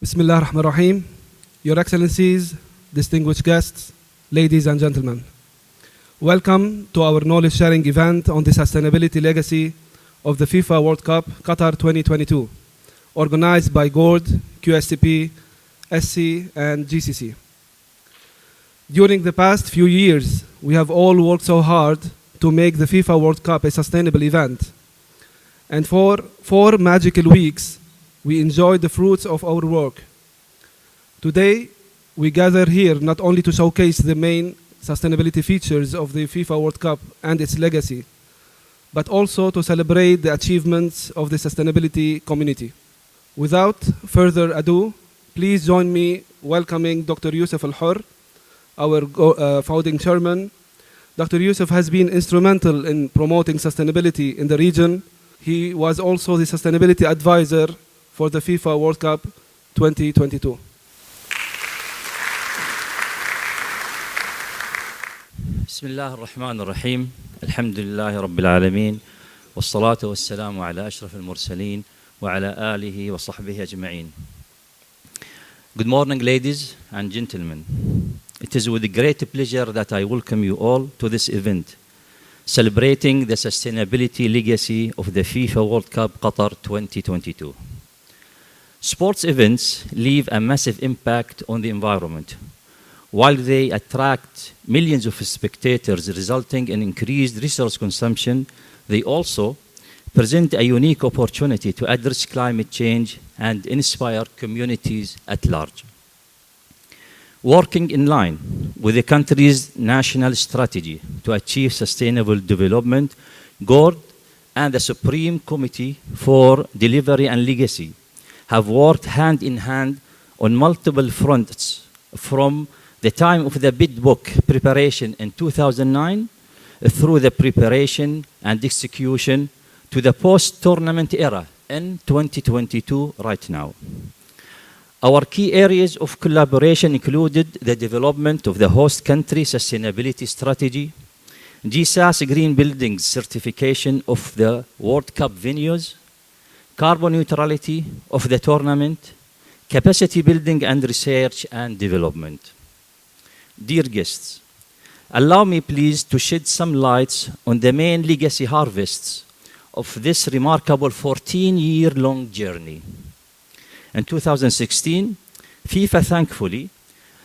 Bismillah ar-Rahman ar-Rahim. Your Excellencies, distinguished guests, ladies and gentlemen. Welcome to our knowledge sharing event on the sustainability legacy of the FIFA World Cup Qatar 2022, organized by GORD, QSTP, SC, and GCC. During the past few years, we have all worked so hard to make the FIFA World Cup a sustainable event. And for 4 magical weeks, we enjoyed the fruits of our work. Today, we gather here not only to showcase the main sustainability features of the FIFA World Cup and its legacy, but also to celebrate the achievements of the sustainability community. Without further ado, please join me welcoming Dr. Yusuf Al-Hur, our founding chairman. Dr. Yusuf has been instrumental in promoting sustainability in the region. He was also the sustainability advisor for the FIFA World Cup 2022. بسم الله الرحمن الرحيم الحمد لله رب العالمين والصلاة والسلام على أشرف المرسلين وعلى آله وصحبه أجمعين. Good morning, ladies and gentlemen. It is with great pleasure that I welcome you all to this event, celebrating the sustainability legacy of the FIFA World Cup Qatar 2022. Sports events leave a massive impact on the environment. While they attract millions of spectators, resulting in increased resource consumption, they also present a unique opportunity to address climate change and inspire communities at large. Working in line with the country's national strategy to achieve sustainable development, GORD and the Supreme Committee for Delivery and Legacy have worked hand in hand on multiple fronts, from the time of the bid book preparation in 2009 through the preparation and execution to the post-tournament era in 2022 right now. Our key areas of collaboration included the development of the host country sustainability strategy, GSAS Green Buildings certification of the World Cup venues, carbon neutrality of the tournament, capacity building and research and development. Dear guests, allow me please to shed some lights on the main legacy harvests of this remarkable 14-year-long journey. In 2016, FIFA thankfully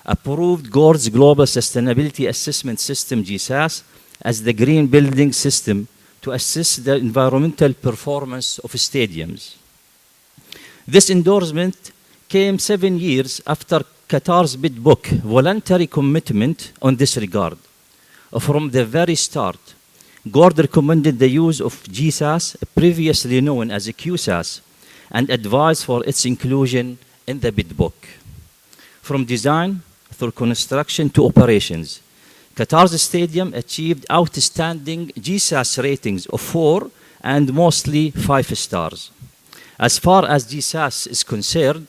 approved GORD's Global Sustainability Assessment System, GSAS, as the green building system to assess the environmental performance of stadiums. This endorsement came 7 years after Qatar's bid book voluntary commitment on this regard. From the very start, GORD recommended the use of GSAS, previously known as a QSAS, and advised for its inclusion in the bid book. From design through construction to operations, Qatar's stadium achieved outstanding GSAS ratings of 4 and mostly 5 stars. As far as GSAS is concerned,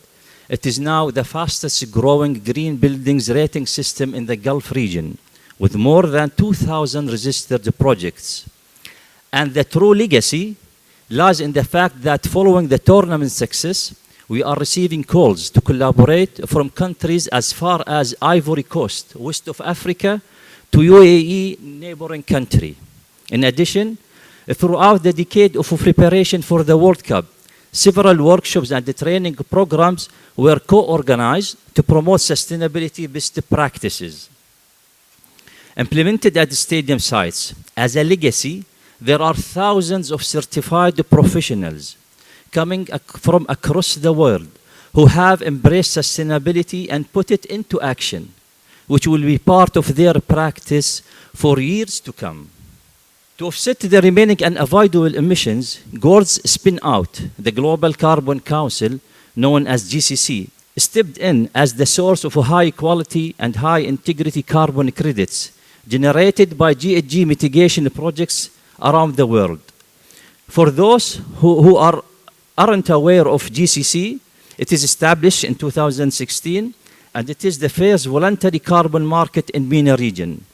it is now the fastest growing green buildings rating system in the Gulf region, with more than 2,000 registered projects. And the true legacy lies in the fact that following the tournament success, we are receiving calls to collaborate from countries as far as Ivory Coast, west of Africa, to UAE, neighboring country. In addition, throughout the decade of preparation for the World Cup, several workshops and training programs were co-organized to promote sustainability best practices. Implemented at the stadium sites as a legacy, there are thousands of certified professionals coming from across the world who have embraced sustainability and put it into action, which will be part of their practice for years to come. To offset the remaining unavoidable emissions, GORD's spin out, the Global Carbon Council, known as GCC, stepped in as the source of high quality and high integrity carbon credits generated by GHG mitigation projects around the world. For those who aren't aware of GCC, it is established in 2016 and it is the first voluntary carbon market in MENA region.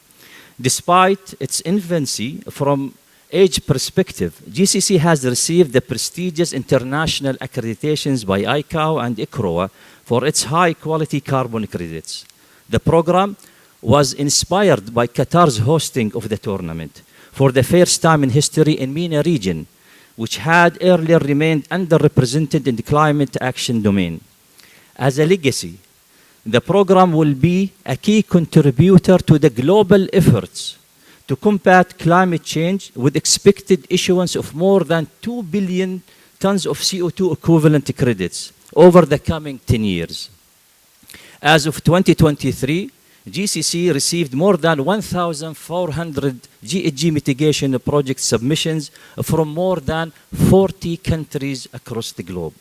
Despite its infancy from age perspective, GCC has received the prestigious international accreditations by ICAO and ICROA for its high-quality carbon credits. The program was inspired by Qatar's hosting of the tournament for the first time in history in MENA region, which had earlier remained underrepresented in the climate action domain. As a legacy, the program will be a key contributor to the global efforts to combat climate change, with expected issuance of more than 2 billion tons of CO2 equivalent credits over the coming 10 years. As of 2023, GCC received more than 1,400 GHG mitigation project submissions from more than 40 countries across the globe.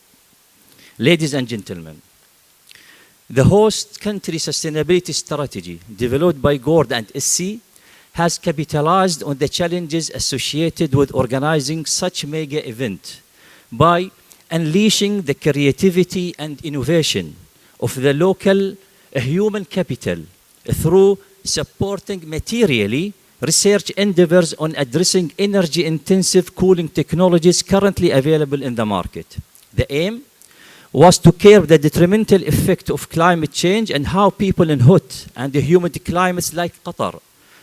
Ladies and gentlemen, the host country sustainability strategy developed by GORD and SC has capitalized on the challenges associated with organizing such mega event by unleashing the creativity and innovation of the local human capital through supporting materially research endeavors on addressing energy-intensive cooling technologies currently available in the market. The aim was to curb the detrimental effect of climate change and how people in hot and humid climates like Qatar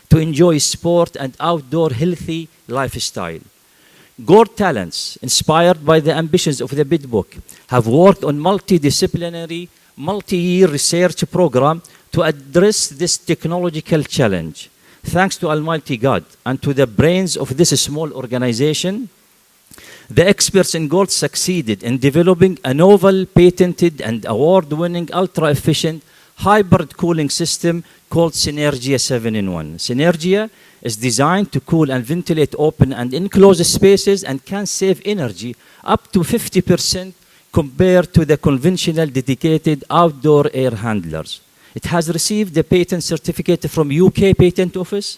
to enjoy sport and outdoor healthy lifestyle. GORD talents, inspired by the ambitions of the bid book, have worked on multidisciplinary, multi-year research program to address this technological challenge. Thanks to Almighty God and to the brains of this small organization, the experts in GORD succeeded in developing a novel, patented, and award-winning ultra-efficient hybrid cooling system called Synergia 7-in-1. Synergia is designed to cool and ventilate open and enclosed spaces and can save energy up to 50% compared to the conventional dedicated outdoor air handlers. It has received the patent certificate from UK Patent Office,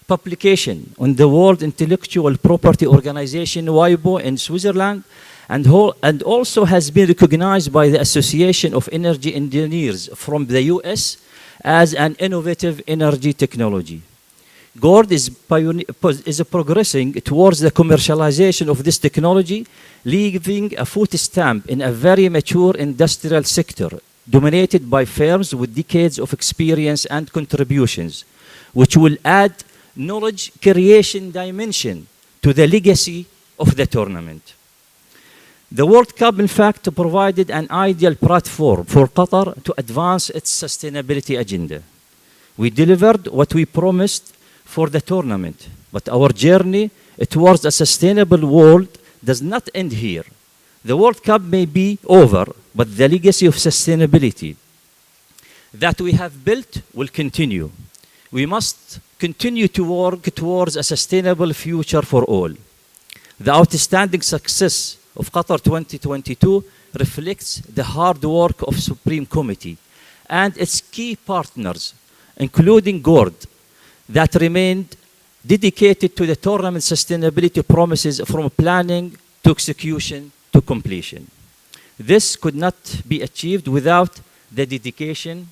publication on the World Intellectual Property Organization WIPO in Switzerland, and also has been recognized by the Association of Energy Engineers from the US as an innovative energy technology. GORD is progressing towards the commercialization of this technology, leaving a foot stamp in a very mature industrial sector dominated by firms with decades of experience and contributions, which will add knowledge creation dimension to the legacy of the tournament. The World Cup, in fact, provided an ideal platform for Qatar to advance its sustainability agenda. We delivered what we promised for the tournament, but our journey towards a sustainable world does not end here. The World Cup may be over, but the legacy of sustainability that we have built will continue. We must continue to work towards a sustainable future for all. The outstanding success of Qatar 2022 reflects the hard work of Supreme Committee and its key partners, including GORD, that remained dedicated to the tournament sustainability promises from planning to execution to completion. This could not be achieved without the dedication,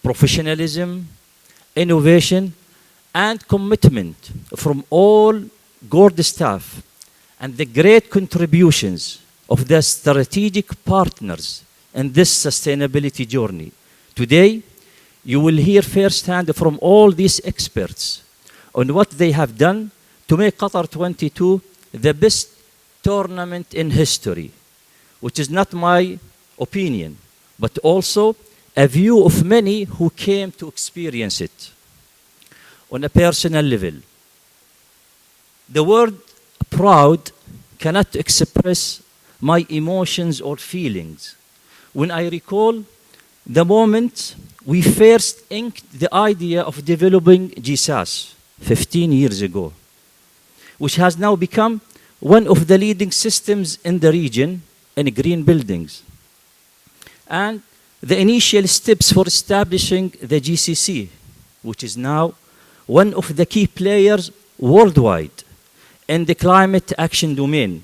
professionalism, innovation, and commitment from all GORD staff and the great contributions of the strategic partners in this sustainability journey. Today, you will hear firsthand from all these experts on what they have done to make Qatar 22 the best tournament in history, which is not my opinion, but also a view of many who came to experience it. On a personal level, the word proud cannot express my emotions or feelings when I recall the moment we first inked the idea of developing GSAS 15 years ago, which has now become one of the leading systems in the region in green buildings, and the initial steps for establishing the GCC, which is now one of the key players worldwide in the climate action domain.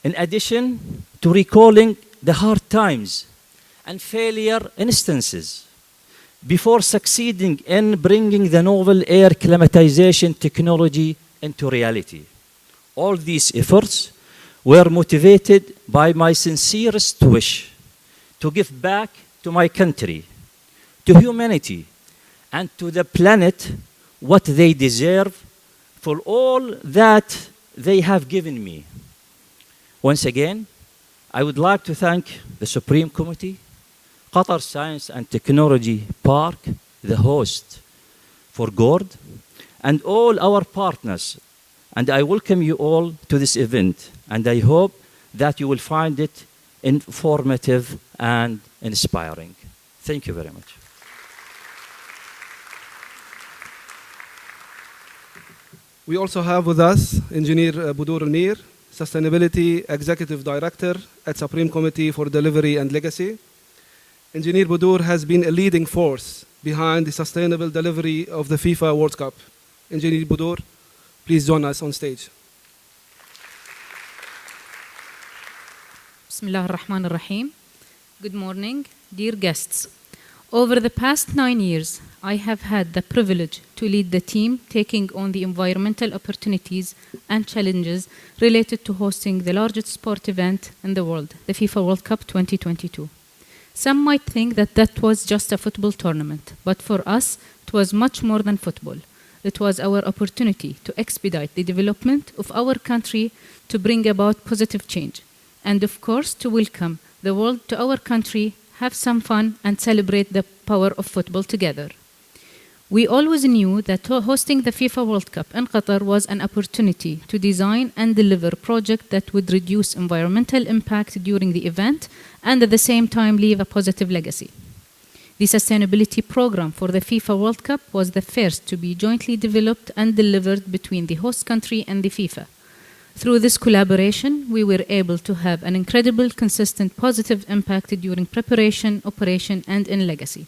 In addition to recalling the hard times and failure instances before succeeding in bringing the novel air climatization technology into reality. All these efforts were motivated by my sincerest wish to give back to my country, to humanity, and to the planet what they deserve for all that they have given me. Once again, I would like to thank the Supreme Committee, Qatar Science and Technology Park, the host for GORD, and all our partners. And I welcome you all to this event, and I hope that you will find it informative and inspiring. Thank you very much. We also have with us Engineer Budur Al-Mir, Sustainability Executive Director at Supreme Committee for Delivery and Legacy. Engineer Budur has been a leading force behind the sustainable delivery of the FIFA World Cup. Engineer Budur, please join us on stage. Bismillah ar-Rahman ar-Rahim. Good morning, dear guests. Over the past 9 years, I have had the privilege to lead the team taking on the environmental opportunities and challenges related to hosting the largest sport event in the world, the FIFA World Cup 2022. Some might think that that was just a football tournament, but for us, it was much more than football. It was our opportunity to expedite the development of our country to bring about positive change, and of course, to welcome the world to our country, have some fun, and celebrate the power of football together. We always knew that hosting the FIFA World Cup in Qatar was an opportunity to design and deliver a project that would reduce environmental impact during the event and at the same time leave a positive legacy. The sustainability program for the FIFA World Cup was the first to be jointly developed and delivered between the host country and the FIFA. Through this collaboration, we were able to have an incredible, consistent, positive impact during preparation, operation, and in legacy.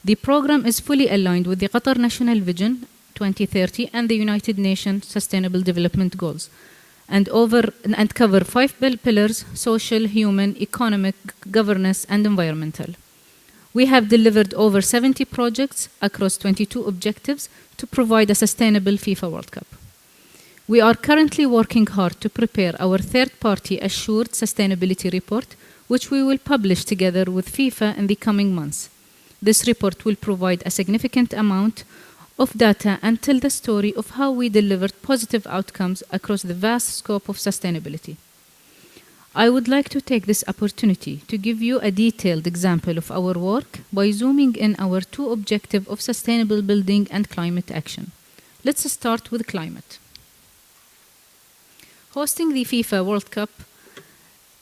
The program is fully aligned with the Qatar National Vision 2030 and the United Nations Sustainable Development Goals, and cover 5 pillars: social, human, economic, governance, and environmental. We have delivered over 70 projects across 22 objectives to provide a sustainable FIFA World Cup. We are currently working hard to prepare our third-party assured sustainability report, which we will publish together with FIFA in the coming months. This report will provide a significant amount of data and tell the story of how we delivered positive outcomes across the vast scope of sustainability. I would like to take this opportunity to give you a detailed example of our work by zooming in our 2 objectives of sustainable building and climate action. Let's start with climate. Hosting the FIFA World Cup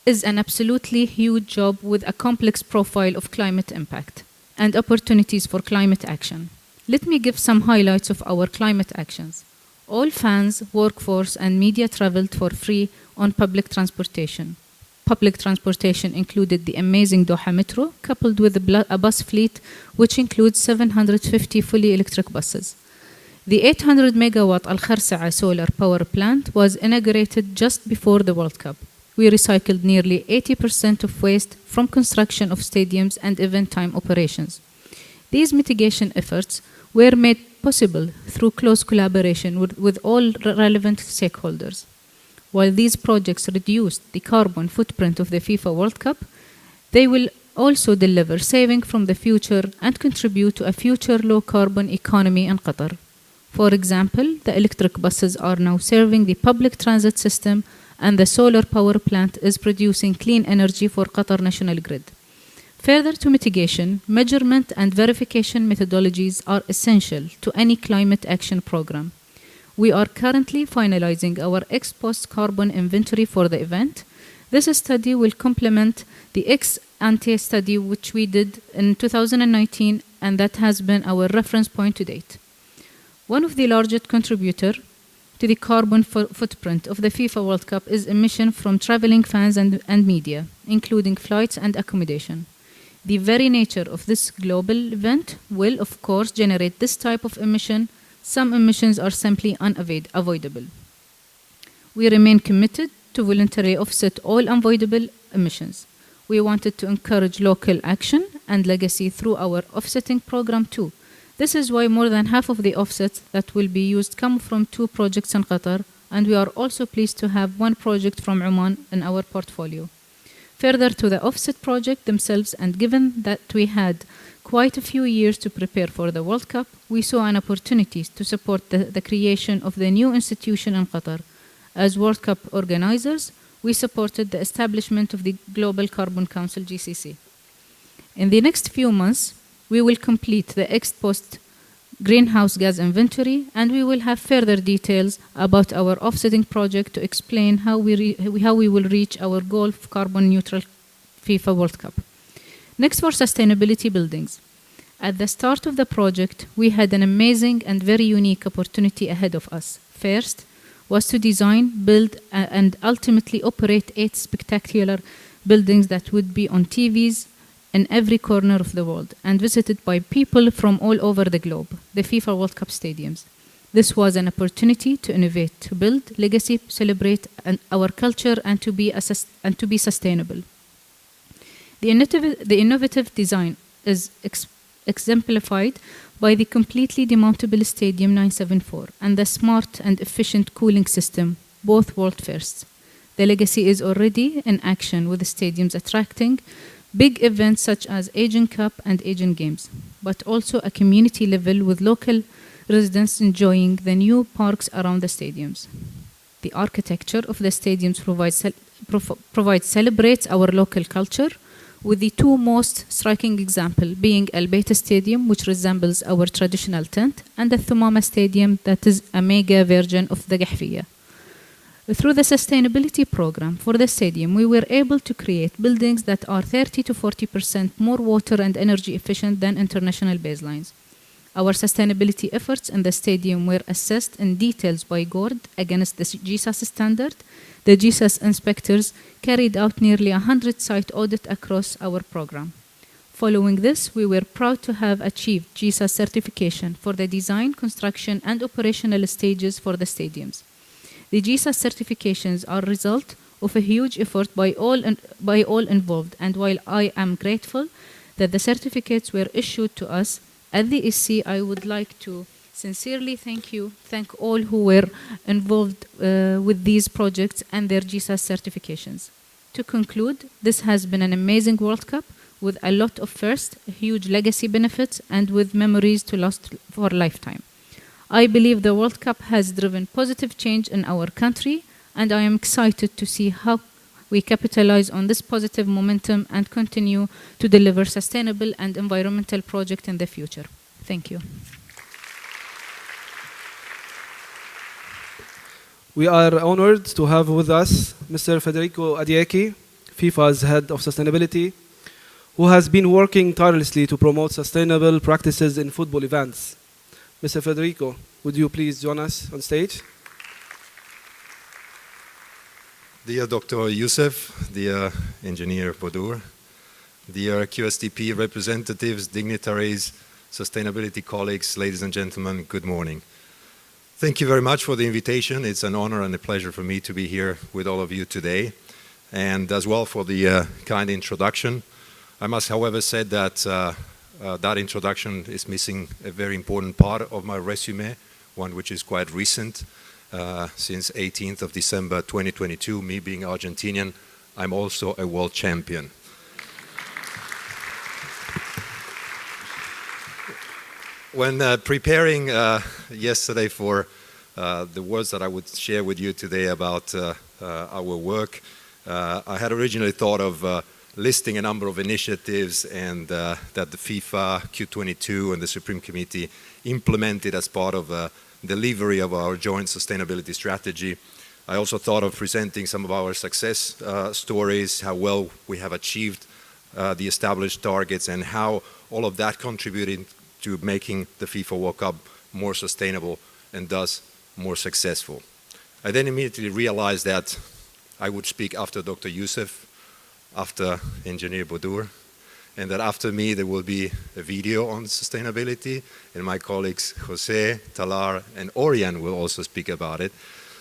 is an absolutely huge job with a complex profile of climate impact and opportunities for climate action. Let me give some highlights of our climate actions. All fans, workforce, and media traveled for free on public transportation. Public transportation included the amazing Doha Metro, coupled with a bus fleet, which includes 750 fully electric buses. The 800 megawatt Al Kharsa'a solar power plant was inaugurated just before the World Cup. We recycled nearly 80% of waste from construction of stadiums and event time operations. These mitigation efforts were made possible through close collaboration with all relevant stakeholders. While these projects reduced the carbon footprint of the FIFA World Cup, they will also deliver saving from the future and contribute to a future low-carbon economy in Qatar. For example, the electric buses are now serving the public transit system, and the solar power plant is producing clean energy for Qatar National Grid. Further to mitigation, measurement and verification methodologies are essential to any climate action program. We are currently finalizing our ex-post carbon inventory for the event. This study will complement the ex-ante study which we did in 2019, and that has been our reference point to date. One of the largest contributors to the carbon footprint of the FIFA World Cup is emission from traveling fans and media, including flights and accommodation. The very nature of this global event will, of course, generate this type of emission. Some emissions are simply unavoidable. We remain committed to voluntarily offset all unavoidable emissions. We wanted to encourage local action and legacy through our offsetting program too. This is why more than half of the offsets that will be used come from 2 projects in Qatar, and we are also pleased to have one project from Oman in our portfolio. Further to the offset project themselves, and given that we had quite a few years to prepare for the World Cup, we saw an opportunity to support the creation of the new institution in Qatar. As World Cup organizers, we supported the establishment of the Global Carbon Council, GCC. In the next few months, we will complete the ex-post greenhouse gas inventory, and we will have further details about our offsetting project to explain how we will reach our goal of carbon neutral FIFA World Cup. Next, for sustainability buildings. At the start of the project, we had an amazing and very unique opportunity ahead of us. First was to design, build, and ultimately operate 8 spectacular buildings that would be on TVs in every corner of the world and visited by people from all over the globe, the FIFA World Cup stadiums. This was an opportunity to innovate, to build legacy, celebrate our culture, and to be sustainable. The innovative design is exemplified by the completely demountable Stadium 974 and the smart and efficient cooling system, both world firsts. The legacy is already in action, with the stadiums attracting big events such as Asian Cup and Asian Games, but also a community level with local residents enjoying the new parks around the stadiums. The architecture of the stadiums celebrates our local culture, with the 2 most striking examples being Al Bayt Stadium, which resembles our traditional tent, and the Thumama Stadium, that is a mega version of the Gahfiya. Through the sustainability program for the stadium, we were able to create buildings that are 30 to 40% more water and energy efficient than international baselines. Our sustainability efforts in the stadium were assessed in details by GORD against the GSAS standard. The GSAS inspectors carried out nearly 100 site audits across our program. Following this, we were proud to have achieved GSAS certification for the design, construction, and operational stages for the stadiums. The GSAS certifications are a result of a huge effort by all involved, and while I am grateful that the certificates were issued to us, at the SC, I would like to sincerely thank all who were involved with these projects and their GSAS certifications. To conclude, this has been an amazing World Cup with a lot of firsts, huge legacy benefits, and with memories to last for a lifetime. I believe the World Cup has driven positive change in our country, and I am excited to see how we capitalize on this positive momentum and continue to deliver sustainable and environmental projects in the future. Thank you. We are honored to have with us Mr. Federico Adieki, FIFA's Head of Sustainability, who has been working tirelessly to promote sustainable practices in football events. Mr. Federico, would you please join us on stage? Dear Dr. Youssef, dear Engineer Bodur, dear QSTP representatives, dignitaries, sustainability colleagues, ladies and gentlemen, good morning. Thank you very much for the invitation. It's an honor and a pleasure for me to be here with all of you today, and as well for the kind introduction. I must, however, say that that introduction is missing a very important part of my resume, one which is quite recent. Since 18th of December 2022, me being Argentinian, I'm also a world champion. When preparing yesterday for the words that I would share with you today about our work, I had originally thought of listing a number of initiatives and that the FIFA, Q22 and the Supreme Committee implemented as part of delivery of our joint sustainability strategy. I also thought of presenting some of our success stories, how well we have achieved the established targets, and how all of that contributed to making the FIFA World Cup more sustainable and thus more successful. I then immediately realized that I would speak after Dr. Youssef, after Engineer Bodur, and that after me there will be a video on sustainability, and my colleagues Jose, Talar, and Orian will also speak about it.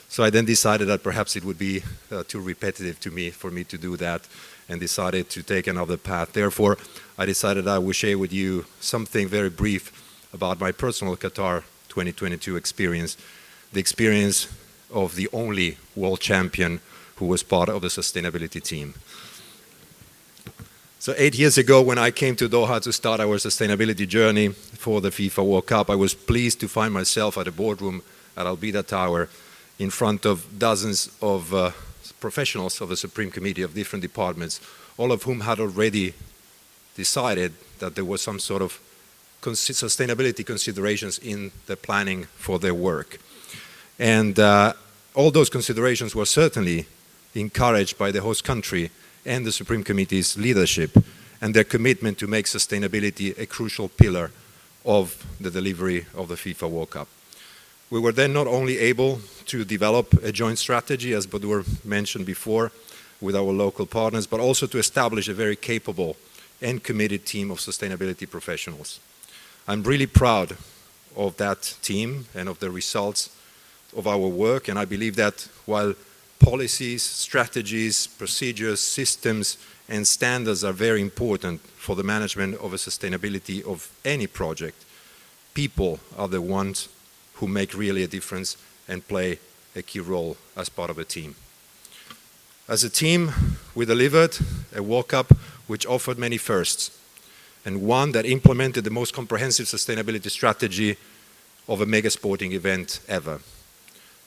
So I then decided that perhaps it would be too repetitive for me to do that, and decided to take another path. Therefore, I decided I would share with you something very brief about my personal Qatar 2022 experience, the experience of the only world champion who was part of the sustainability team. So 8 years ago, when I came to Doha to start our sustainability journey for the FIFA World Cup, I was pleased to find myself at a boardroom at Al Bida Tower in front of dozens of professionals of the Supreme Committee of different departments, all of whom had already decided that there was some sort of sustainability considerations in the planning for their work. And all those considerations were certainly encouraged by the host country and the Supreme Committee's leadership and their commitment to make sustainability a crucial pillar of the delivery of the FIFA World Cup. We were then not only able to develop a joint strategy, as Badur mentioned before, with our local partners, but also to establish a very capable and committed team of sustainability professionals. I'm really proud of that team and of the results of our work, and I believe that while policies, strategies, procedures, systems, and standards are very important for the management of a sustainability of any project, people are the ones who make really a difference and play a key role as part of a team. As a team, we delivered a World Cup which offered many firsts, and one that implemented the most comprehensive sustainability strategy of a mega sporting event ever.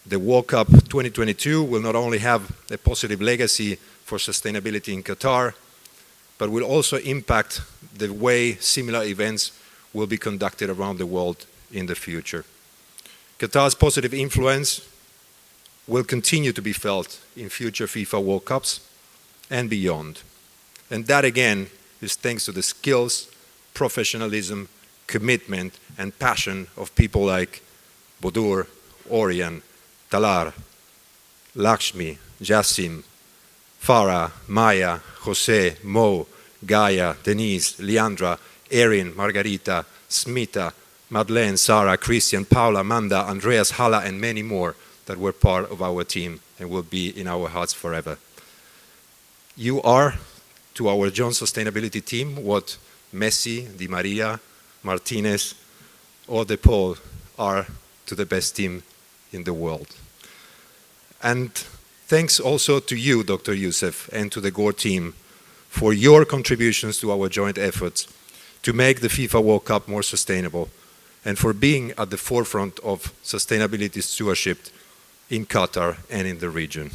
The World Cup 2022 will not only have a positive legacy for sustainability in Qatar, but will also impact the way similar events will be conducted around the world in the future. Qatar's positive influence will continue to be felt in future FIFA World Cups and beyond. And that again is thanks to the skills, professionalism, commitment and passion of people like Bodur, Orion, Talar, Lakshmi, Jassim, Farah, Maya, Jose, Mo, Gaia, Denise, Leandra, Erin, Margarita, Smita, Madeleine, Sarah, Christian, Paula, Amanda, Andreas, Hala, and many more that were part of our team and will be in our hearts forever. You are, to our joint sustainability team, what Messi, Di Maria, Martinez, or De Paul are to the best team in the world. And thanks also to you, Dr. Youssef, and to the GORD team for your contributions to our joint efforts to make the FIFA World Cup more sustainable and for being at the forefront of sustainability stewardship in Qatar and in the region.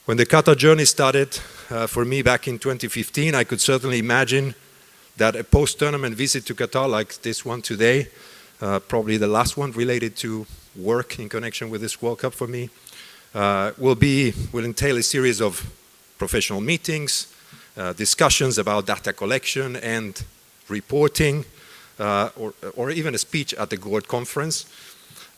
When the Qatar journey started for me back in 2015, I could certainly imagine that a post-tournament visit to Qatar like this one today, probably the last one related to work in connection with this World Cup for me, will entail a series of professional meetings, discussions about data collection and reporting, or even a speech at the GORD conference.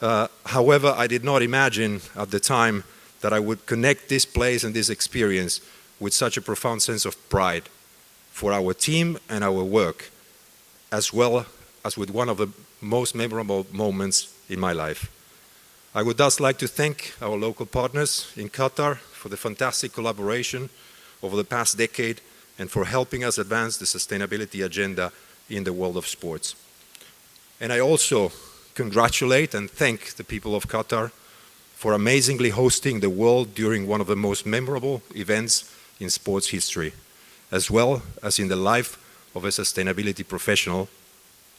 However, I did not imagine at the time that I would connect this place and this experience with such a profound sense of pride for our team and our work, as well as with one of the most memorable moments in my life. I would thus like to thank our local partners in Qatar for the fantastic collaboration over the past decade and for helping us advance the sustainability agenda in the world of sports. And I also congratulate and thank the people of Qatar for amazingly hosting the world during one of the most memorable events in sports history, as well as in the life of a sustainability professional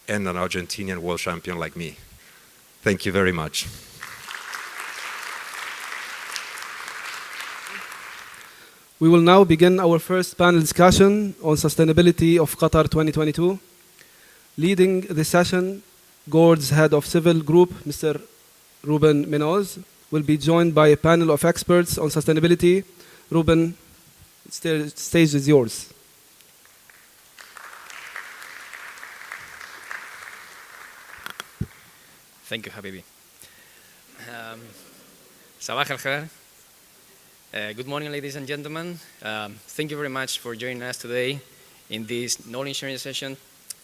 and an Argentinian world champion like me. Thank you very much. We will now begin our first panel discussion on sustainability of Qatar 2022. Leading the session, GORD's head of civil group, Mr. Ruben Menoz, will be joined by a panel of experts on sustainability. Ruben, the stage is yours. Thank you, Habibi. Sabah al-Khair. Good morning, ladies and gentlemen. Thank you very much for joining us today in this knowledge sharing session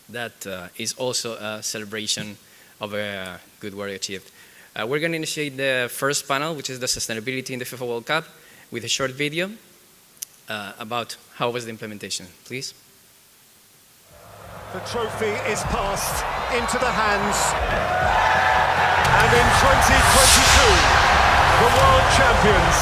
that is also a celebration of a good work achieved. We're going to initiate the first panel, which is the sustainability in the FIFA World Cup, with a short video about how was the implementation. Please. The trophy is passed into the hands, and in 2022, the world champions.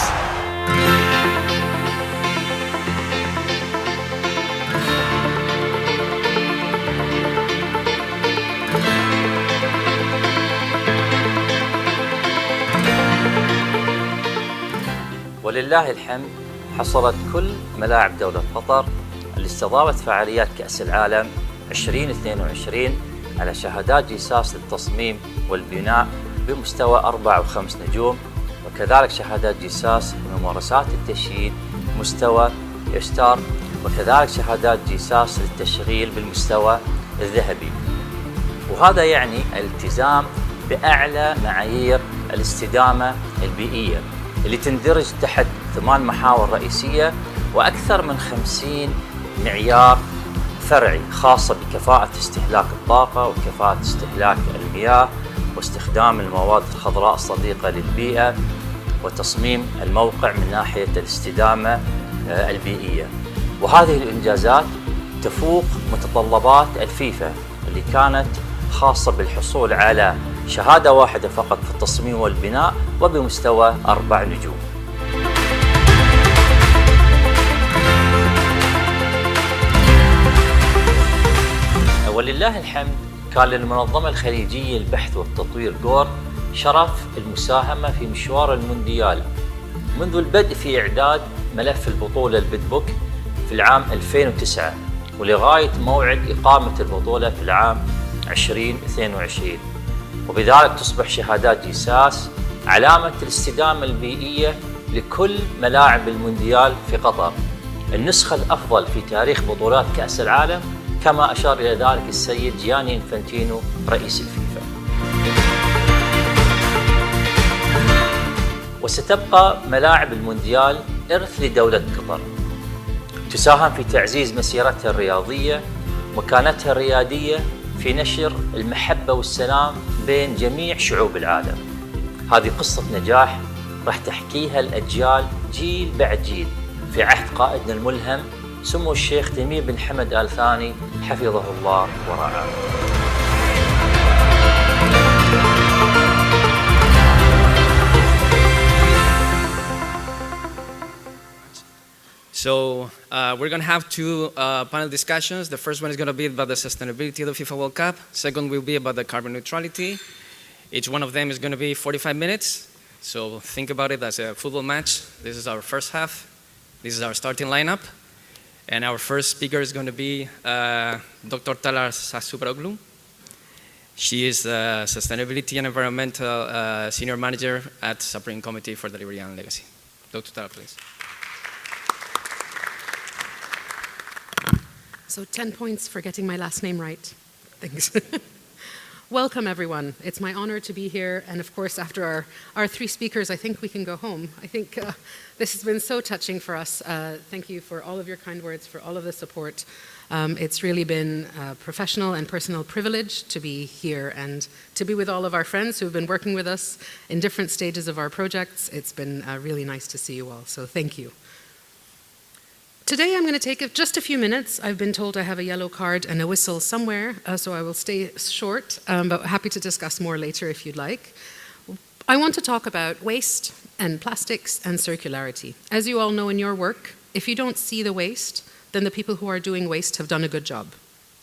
ولله الحمد حصلت كل ملاعب دولة قطر اللي استضافت فعاليات كأس العالم 2022 على شهادات جيساس للتصميم والبناء بمستوى 4 و5 نجوم، وكذلك شهادات جيساس لممارسات التشييد مستوى ستار، وكذلك شهادات جيساس للتشغيل بالمستوى الذهبي. وهذا يعني الالتزام بأعلى معايير الاستدامة البيئية اللي تندرج تحت 8 محاور رئيسية وأكثر من 50 معيار فرعي خاصة بكفاءة استهلاك الطاقة وكفاءة استهلاك المياه واستخدام المواد الخضراء الصديقة للبيئة وتصميم الموقع من ناحية الاستدامة البيئية. وهذه الإنجازات تفوق متطلبات الفيفا اللي كانت خاصة بالحصول على شهادة واحدة فقط في التصميم والبناء وبمستوى 4 نجوم. ولله الحمد كان للمنظمة الخليجية للبحث والتطوير GORD شرف المساهمة في مشوار المونديال منذ البدء في إعداد ملف البطولة البيت-بوك في العام 2009 ولغاية موعد إقامة البطولة في العام 2022، وبذلك تصبح شهادات جيساس علامة الاستدامة البيئية لكل ملاعب المونديال في قطر، النسخة الأفضل في تاريخ بطولات كأس العالم كما أشار إلى ذلك السيد جياني إنفانتينو رئيس الفيفا. وستبقى ملاعب المونديال إرث لدولة قطر، تساهم في تعزيز مسيرتها الرياضية ومكانتها الريادية في نشر المحبة والسلام بين جميع شعوب العالم. هذه قصة نجاح راح تحكيها الأجيال جيل بعد جيل في عهد قائدنا الملهم سمو الشيخ تميم بن حمد آل ثاني حفظه الله ورعاه. So we're going to have two panel discussions. The first one is going to be about the sustainability of the FIFA World Cup. Second will be about the carbon neutrality. Each one of them is going to be 45 minutes. So think about it as a football match. This is our first half. This is our starting lineup. And our first speaker is going to be Dr. Talar Sasubroglu. She is Sustainability and Environmental Senior Manager at Supreme Committee for Delivery and Legacy. Dr. Talar, please. So 10 points for getting my last name right. Thanks. Welcome, everyone. It's my honor to be here. And of course, after our three speakers, I think we can go home. I think this has been so touching for us. Thank you for all of your kind words, for all of the support. It's really been a professional and personal privilege to be here and to be with all of our friends who have been working with us in different stages of our projects. It's been really nice to see you all. So thank you. Today I'm going to take just a few minutes. I've been told I have a yellow card and a whistle somewhere, so I will stay short, but happy to discuss more later if you'd like. I want to talk about waste and plastics and circularity. As you all know in your work, if you don't see the waste, then the people who are doing waste have done a good job,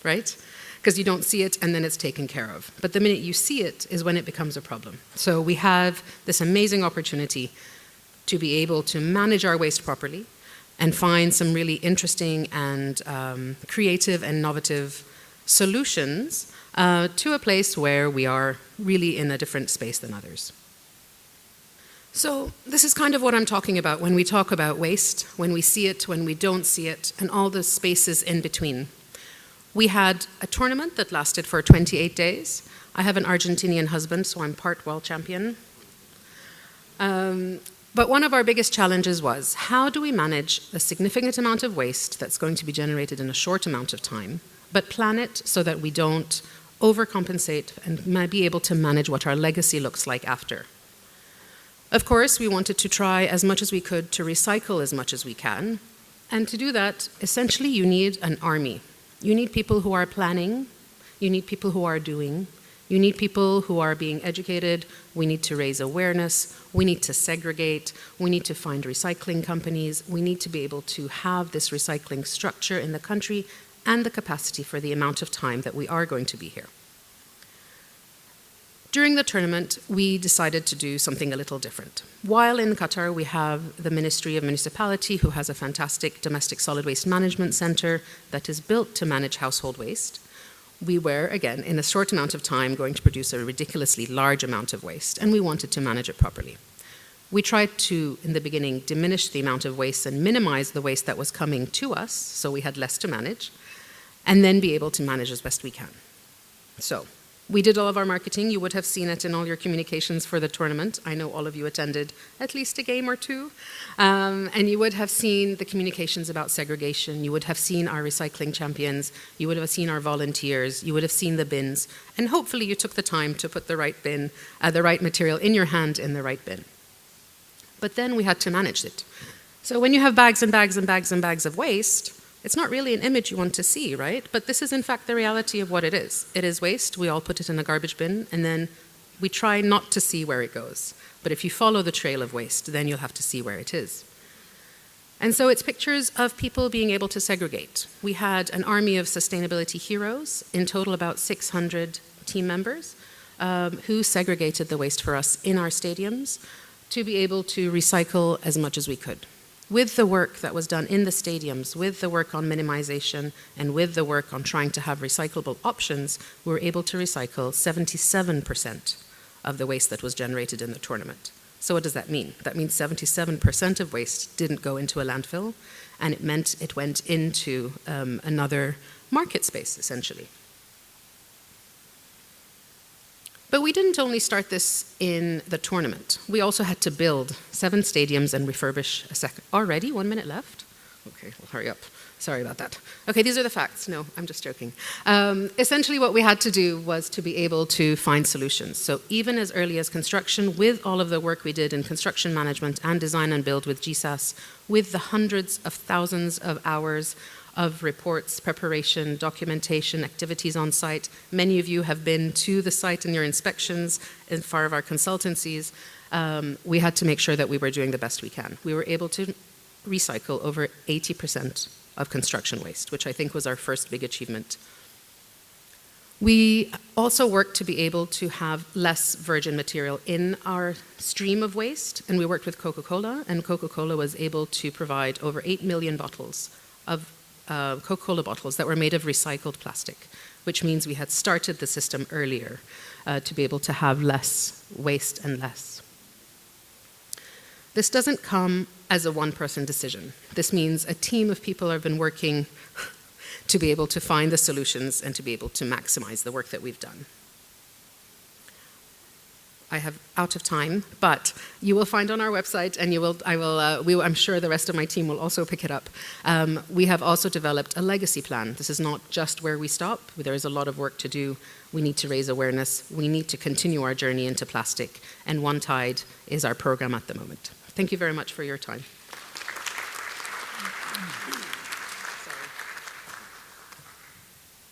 right? Because you don't see it and then it's taken care of. But the minute you see it is when it becomes a problem. So we have this amazing opportunity to be able to manage our waste properly and find some really interesting and creative and innovative solutions to a place where we are really in a different space than others. So this is kind of what I'm talking about when we talk about waste, when we see it, when we don't see it, and all the spaces in between. We had a tournament that lasted for 28 days. I have an Argentinian husband, so I'm part world champion. But one of our biggest challenges was, how do we manage a significant amount of waste that's going to be generated in a short amount of time, but plan it so that we don't overcompensate and might be able to manage what our legacy looks like after? Of course, we wanted to try as much as we could to recycle as much as we can. And to do that, essentially, you need an army. You need people who are planning, you need people who are doing, You need people who are being educated. We need to raise awareness. We need to segregate. We need to find recycling companies. We need to be able to have this recycling structure in the country and the capacity for the amount of time that we are going to be here. During the tournament, we decided to do something a little different. While in Qatar, we have the Ministry of Municipality, who has a fantastic domestic solid waste management center that is built to manage household waste. We were, again, in a short amount of time, going to produce a ridiculously large amount of waste, and we wanted to manage it properly. We tried to, in the beginning, diminish the amount of waste and minimize the waste that was coming to us, so we had less to manage, and then be able to manage as best we can. So, we did all of our marketing. You would have seen it in all your communications for the tournament. I know all of you attended at least a game or two. And you would have seen the communications about segregation. You would have seen our recycling champions. You would have seen our volunteers. You would have seen the bins. And hopefully you took the time to put the right bin, the right material in your hand in the right bin. But then we had to manage it. So when you have bags and bags and bags and bags of waste, it's not really an image you want to see, right? But this is in fact the reality of what it is. It is waste, we all put it in a garbage bin, and then we try not to see where it goes. But if you follow the trail of waste, then you'll have to see where it is. And so it's pictures of people being able to segregate. We had an army of sustainability heroes, in total about 600 team members, who segregated the waste for us in our stadiums to be able to recycle as much as we could. With the work that was done in the stadiums, with the work on minimization, and with the work on trying to have recyclable options, we were able to recycle 77% of the waste that was generated in the tournament. So what does that mean? That means 77% of waste didn't go into a landfill, and it meant it went into another market space, essentially. But we didn't only start this in the tournament. We also had to build 7 stadiums and refurbish a second. Already? 1 minute left? Okay, well, hurry up. Sorry about that. Okay, these are the facts. No, I'm just joking. Essentially what we had to do was to be able to find solutions. So even as early as construction, with all of the work we did in construction management and design and build with GSAS, with the hundreds of thousands of hours of reports, preparation, documentation, activities on site. Many of you have been to the site in your inspections in far of our consultancies. We had to make sure that we were doing the best we can. We were able to recycle over 80% of construction waste, which I think was our first big achievement. We also worked to be able to have less virgin material in our stream of waste, and we worked with Coca-Cola, and Coca-Cola was able to provide over 8 million bottles of Coca-Cola bottles that were made of recycled plastic, which means we had started the system earlier to be able to have less waste and less. This doesn't come as a one-person decision. This means a team of people have been working to be able to find the solutions and to be able to maximize the work that we've done. I have out of time, but you will find on our website, and I'm sure the rest of my team will also pick it up. We have also developed a legacy plan. This is not just where we stop. There is a lot of work to do. We need to raise awareness. We need to continue our journey into plastic, and One Tide is our program at the moment. Thank you very much for your time.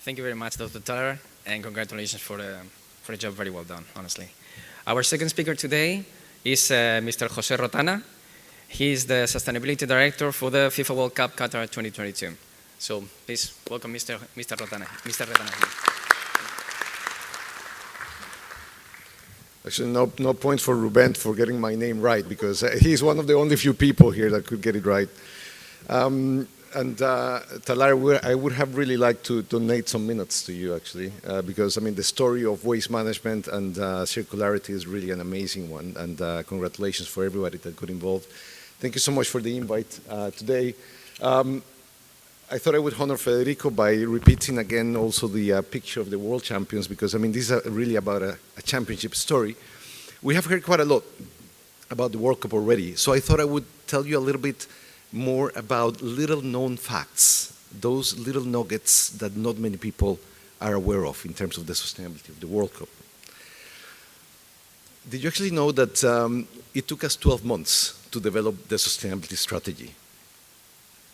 Thank you very much, Dr. Taylor, and congratulations for a job very well done, honestly. Our second speaker today is Mr. José Rotana. He is the Sustainability Director for the FIFA World Cup Qatar 2022. So please welcome Mr. Rotana. Mr. Rotana. Actually, no points for Ruben for getting my name right, because he's one of the only few people here that could get it right. Talar, I would have really liked to donate some minutes to you, actually, because, I mean, the story of waste management and circularity is really an amazing one, and congratulations for everybody that got involved. Thank you so much for the invite today. I thought I would honor Federico by repeating again also the picture of the world champions, because, I mean, this is really about a championship story. We have heard quite a lot about the World Cup already, so I thought I would tell you a little bit more about little-known facts, those little nuggets that not many people are aware of in terms of the sustainability of the World Cup. Did you actually know that it took us 12 months to develop the sustainability strategy?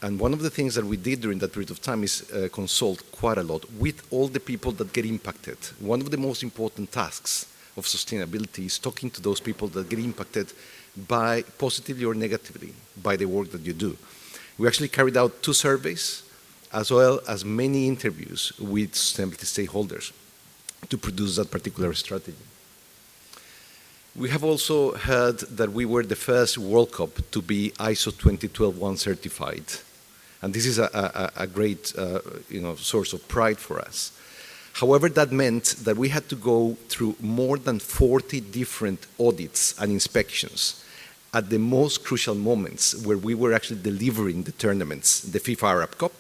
And one of the things that we did during that period of time is consult quite a lot with all the people that get impacted. One of the most important tasks of sustainability is talking to those people that get impacted by positively or negatively by the work that you do. We actually carried out 2 surveys as well as many interviews with sustainability stakeholders to produce that particular strategy. We have also heard that we were the first World Cup to be ISO 20121 certified. And this is a great source of pride for us. However, that meant that we had to go through more than 40 different audits and inspections at the most crucial moments where we were actually delivering the tournaments, the FIFA Arab Cup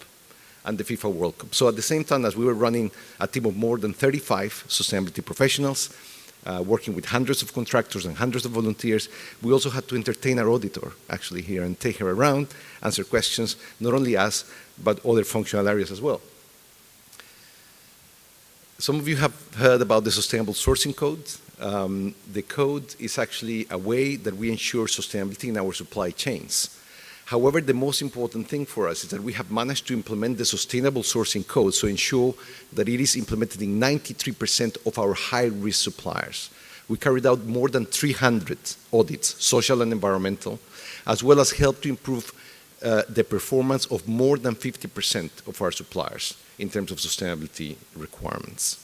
and the FIFA World Cup. So at the same time as we were running a team of more than 35 sustainability professionals, working with hundreds of contractors and hundreds of volunteers, we also had to entertain our auditor actually here and take her around, answer questions, not only us, but other functional areas as well. Some of you have heard about the Sustainable Sourcing Code. The code is actually a way that we ensure sustainability in our supply chains. However, the most important thing for us is that we have managed to implement the Sustainable Sourcing Code, so ensure that it is implemented in 93% of our high-risk suppliers. We carried out more than 300 audits, social and environmental, as well as helped to improve the performance of more than 50% of our suppliers in terms of sustainability requirements.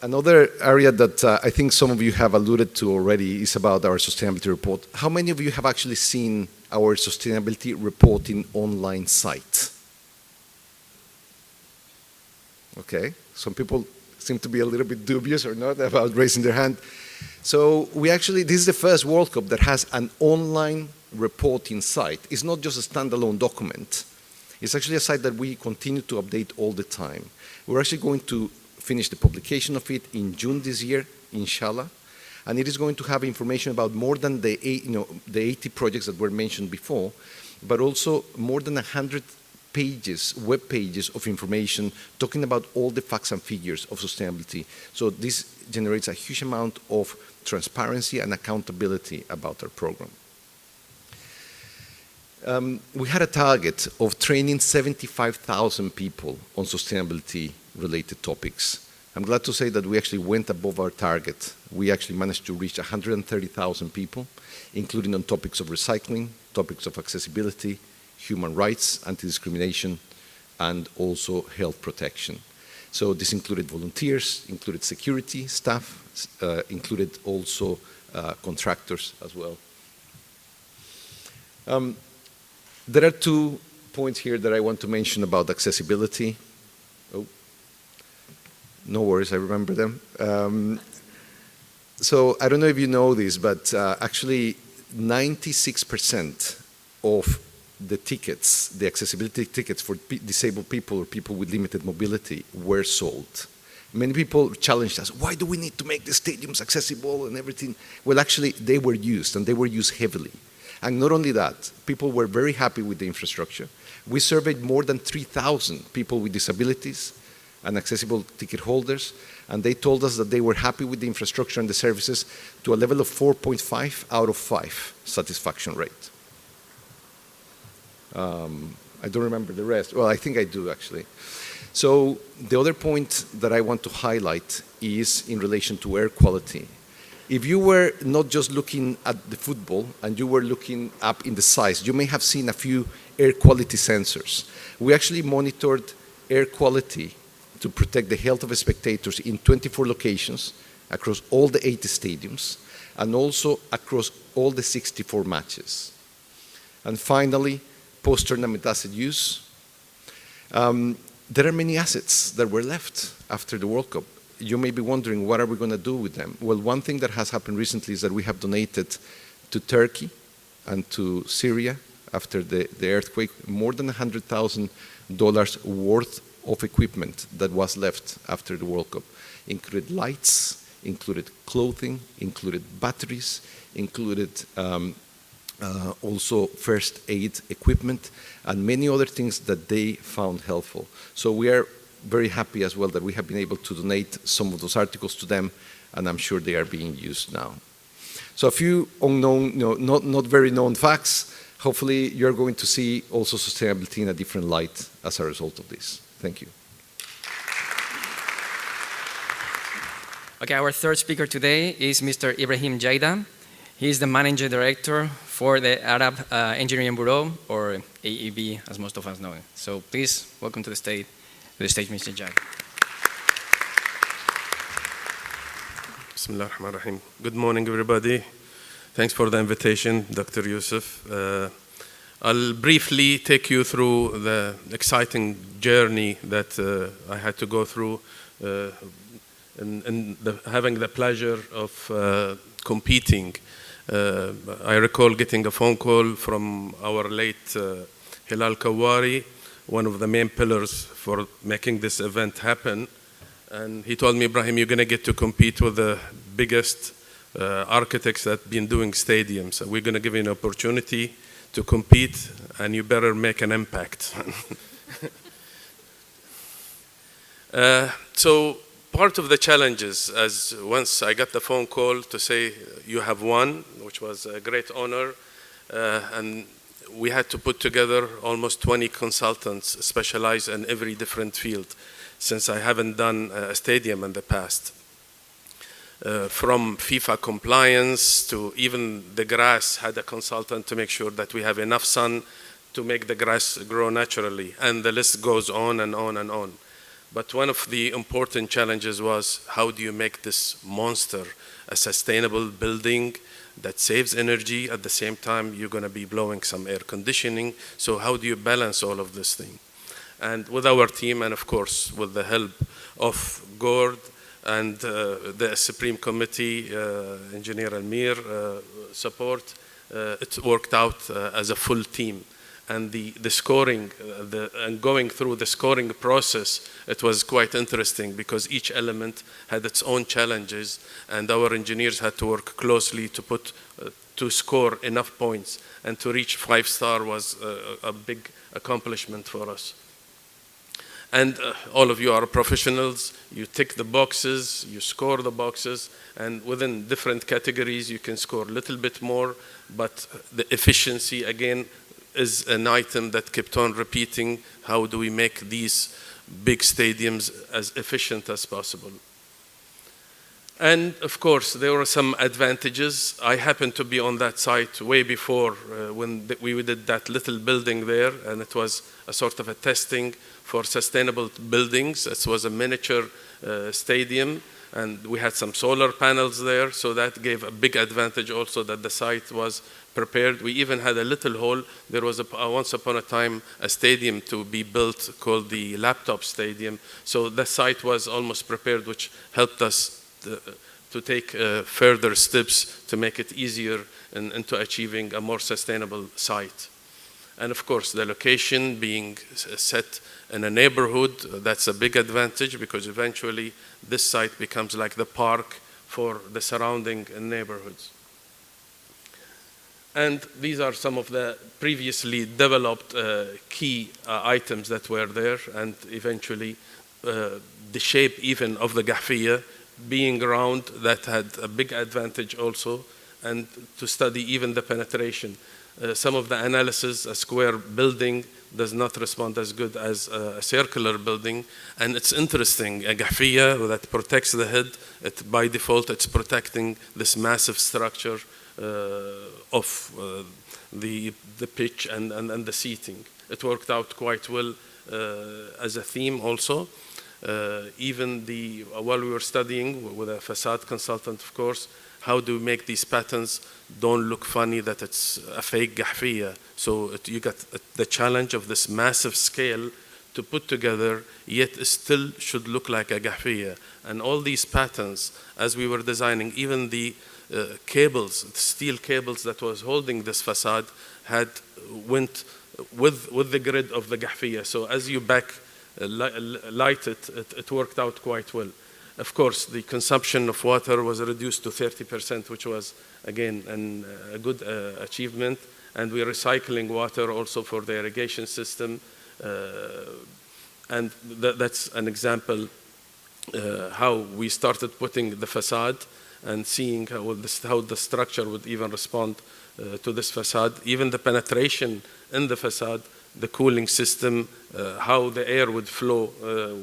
Another area that I think some of you have alluded to already is about our sustainability report. How many of you have actually seen our sustainability reporting online site? Okay, some people seem to be a little bit dubious or not about raising their hand. So this is the first World Cup that has an online reporting site. It's not just a standalone document. It's actually a site that we continue to update all the time. We're actually going to finish the publication of it in June this year, inshallah. And it is going to have information about more than the 80 projects that were mentioned before, but also more than 100 pages, web pages of information talking about all the facts and figures of sustainability. So this generates a huge amount of transparency and accountability about our program. We had a target of training 75,000 people on sustainability-related topics. I'm glad to say that we actually went above our target. We actually managed to reach 130,000 people, including on topics of recycling, topics of accessibility, human rights, anti-discrimination, and also health protection. So this included volunteers, included security staff, included also contractors as well. There are 2 points here that I want to mention about accessibility. Oh, no worries, I remember them. So I don't know if you know this, but actually 96% of the tickets, the accessibility tickets for disabled people or people with limited mobility were sold. Many people challenged us, why do we need to make the stadiums accessible and everything? Well, actually, they were used, and they were used heavily. And not only that, people were very happy with the infrastructure. We surveyed more than 3,000 people with disabilities and accessible ticket holders, and they told us that they were happy with the infrastructure and the services to a level of 4.5 out of 5 satisfaction rate. I don't remember the rest. Well, I think I do, actually. So the other point that I want to highlight is in relation to air quality. If you were not just looking at the football and you were looking up in the size, you may have seen a few air quality sensors. We actually monitored air quality to protect the health of spectators in 24 locations across all the 80 stadiums and also across all the 64 matches. And finally, post-tournament asset use. There are many assets that were left after the World Cup. You may be wondering, what are we going to do with them? Well, one thing that has happened recently is that we have donated to Turkey and to Syria after the earthquake more than $100,000 worth of equipment that was left after the World Cup. Included lights, included clothing, included batteries, included also first aid equipment, and many other things that they found helpful. So we are very happy as well that we have been able to donate some of those articles to them, and I'm sure they are being used now. So a few unknown, not very known facts. Hopefully you're going to see also sustainability in a different light as a result of this. Thank you. Okay, our third speaker today is Mr. Ibrahim Jaida. He is the Managing Director for the Arab Engineering Bureau, or AEB, as most of us know it. So please, welcome to the stage, Mr. Jaida. Bismillah ar-Rahman ar-Rahim. Good morning, everybody. Thanks for the invitation, Dr. Yusuf. I'll briefly take you through the exciting journey that I had to go through in having the pleasure of competing. I recall getting a phone call from our late Hilal Kawari, one of the main pillars for making this event happen. And he told me, Ibrahim, you're going to get to compete with the biggest architects that have been doing stadiums. We're going to give you an opportunity to compete, and you better make an impact. So part of the challenges, as once I got the phone call to say you have won, which was a great honor, and we had to put together almost 20 consultants specialized in every different field, since I haven't done a stadium in the past. From FIFA compliance to even the grass, had a consultant to make sure that we have enough sun to make the grass grow naturally, and the list goes on and on and on. But one of the important challenges was, how do you make this monster a sustainable building that saves energy? At the same time, you're going to be blowing some air conditioning. So how do you balance all of this thing? And with our team, and of course, with the help of GORD and the Supreme Committee, Engineer Almir support, it worked out as a full team. And the scoring, and going through the scoring process, it was quite interesting because each element had its own challenges, and our engineers had to work closely to score enough points, and to reach 5-star was a big accomplishment for us. And all of you are professionals. You tick the boxes, you score the boxes, and within different categories you can score a little bit more, but the efficiency, again, is an item that kept on repeating. How do we make these big stadiums as efficient as possible? And of course, there were some advantages. I happened to be on that site way before when we did that little building there, and it was a sort of a testing for sustainable buildings. It was a miniature stadium, and we had some solar panels there, so that gave a big advantage also that the site was prepared. We even had a little hole. There was once upon a time a stadium to be built called the Laptop Stadium. So the site was almost prepared, which helped us to take further steps to make it easier into achieving a more sustainable site. And of course, the location being set in a neighborhood, that's a big advantage, because eventually this site becomes like the park for the surrounding neighborhoods. And these are some of the previously developed key items that were there, and eventually the shape even of the Gahfiya being round, that had a big advantage also, and to study even the penetration. Some of the analysis, a square building does not respond as good as a circular building. And it's interesting, a Gahfiya that protects the head, by default it's protecting this massive structure of the pitch and the seating. It worked out quite well as a theme also. Even while we were studying with a facade consultant, of course, how do we make these patterns don't look funny, that it's a fake Gahfiya? So you got the challenge of this massive scale to put together, yet it still should look like a Gahfiya. And all these patterns, as we were designing, even the cables, the steel cables that was holding this facade went with the grid of the Gahfiya. So as you light it, it worked out quite well. Of course, the consumption of water was reduced to 30%, which was, again, a good achievement. And we're recycling water also for the irrigation system. And that's an example how we started putting the facade. and seeing how the structure would even respond to this facade, even the penetration in the facade, the cooling system, how the air would flow,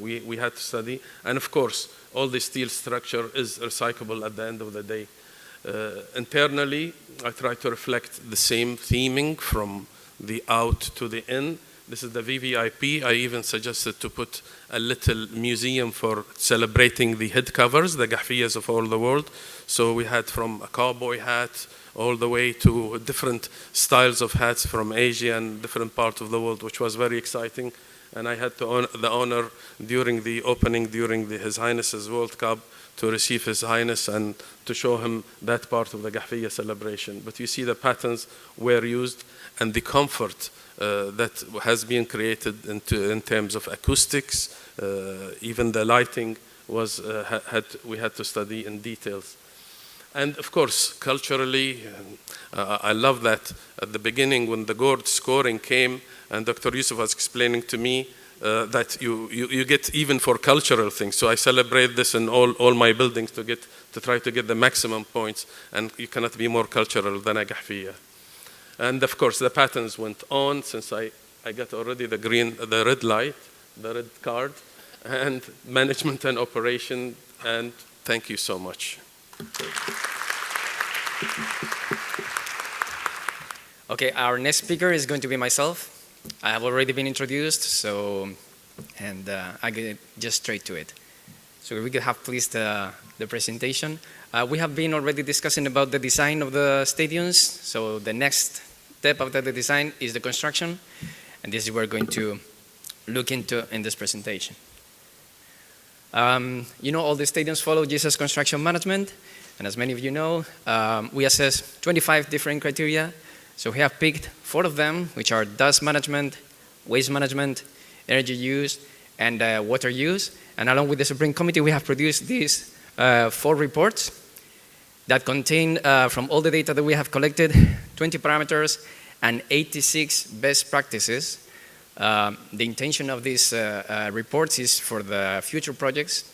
we had to study. And of course, all the steel structure is recyclable at the end of the day. Internally, I try to reflect the same theming from the out to the in. This is the VVIP. I even suggested to put a little museum for celebrating the head covers, the gahfiyas of all the world. So we had from a cowboy hat all the way to different styles of hats from Asia and different parts of the world, which was very exciting. And I had the honor during the opening, during His Highness's World Cup, to receive His Highness and to show him that part of the Gahfiya celebration. But you see the patterns were used and the comfort that has been created in terms of acoustics, even the lighting was, we had to study in details. And of course, culturally, I love that at the beginning when the GORD scoring came and Dr. Yusuf was explaining to me that you get even for cultural things. So I celebrate this in all my buildings to try to get the maximum points, and you cannot be more cultural than a Gahfiya. And of course, the patterns went on since I got already the red light, the red card, and management and operation, and thank you so much. Okay, our next speaker is going to be myself. I have already been introduced, I get just straight to it. So we could have please the presentation. We have been already discussing about the design of the stadiums. So the next step after the design is the construction, and this is what we're going to look into in this presentation. You know, all the stadiums follow GSS construction management, and as many of you know, we assess 25 different criteria. So we have picked 4 of them, which are dust management, waste management, energy use, and water use. And along with the Supreme Committee, we have produced these 4 reports that contain, from all the data that we have collected, 20 parameters and 86 best practices. The intention of these reports is for the future projects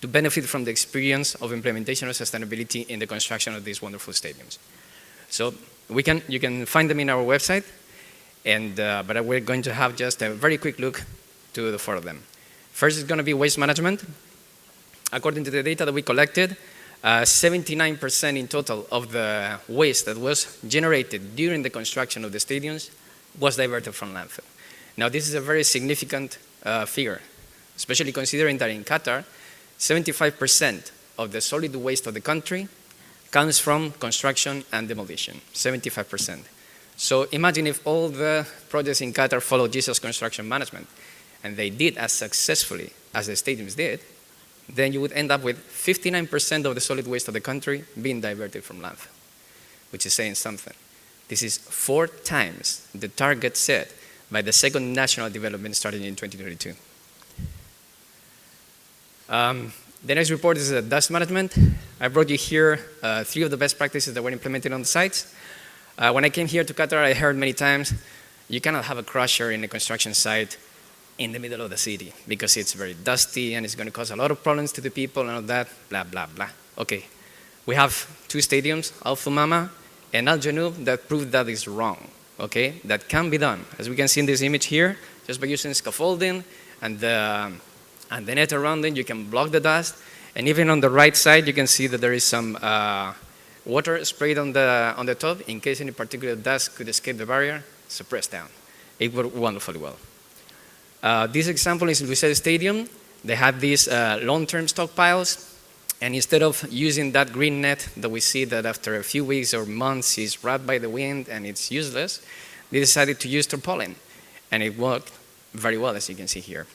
to benefit from the experience of implementation of sustainability in the construction of these wonderful stadiums. So you can find them in our website, but we're going to have just a very quick look to the 4 of them. First is going to be waste management. According to the data that we collected, 79% in total of the waste that was generated during the construction of the stadiums was diverted from landfill. Now, this is a very significant figure, especially considering that in Qatar, 75% of the solid waste of the country comes from construction and demolition, 75%. So imagine if all the projects in Qatar follow GSS construction management, and they did as successfully as the stadiums did, then you would end up with 59% of the solid waste of the country being diverted from landfill, which is saying something. This is 4 times the target set by the second national development strategy in 2022. The next report is dust management. I brought you here 3 of the best practices that were implemented on the sites. When I came here to Qatar, I heard many times, you cannot have a crusher in a construction site in the middle of the city because it's very dusty and it's going to cause a lot of problems to the people and all that, blah, blah, blah. Okay, we have 2 stadiums, Al Thumama and Al Janoub, that prove that is wrong. Okay, that can be done. As we can see in this image here, just by using scaffolding and the net around it, you can block the dust. And even on the right side, you can see that there is some water sprayed on the top in case any particular dust could escape the barrier, suppressed down. It worked wonderfully well. This example is Lusail Stadium. They had these long-term stockpiles, and instead of using that green net that we see that after a few weeks or months is wrapped by the wind and it's useless, they decided to use tarpaulin, and it worked very well, as you can see here.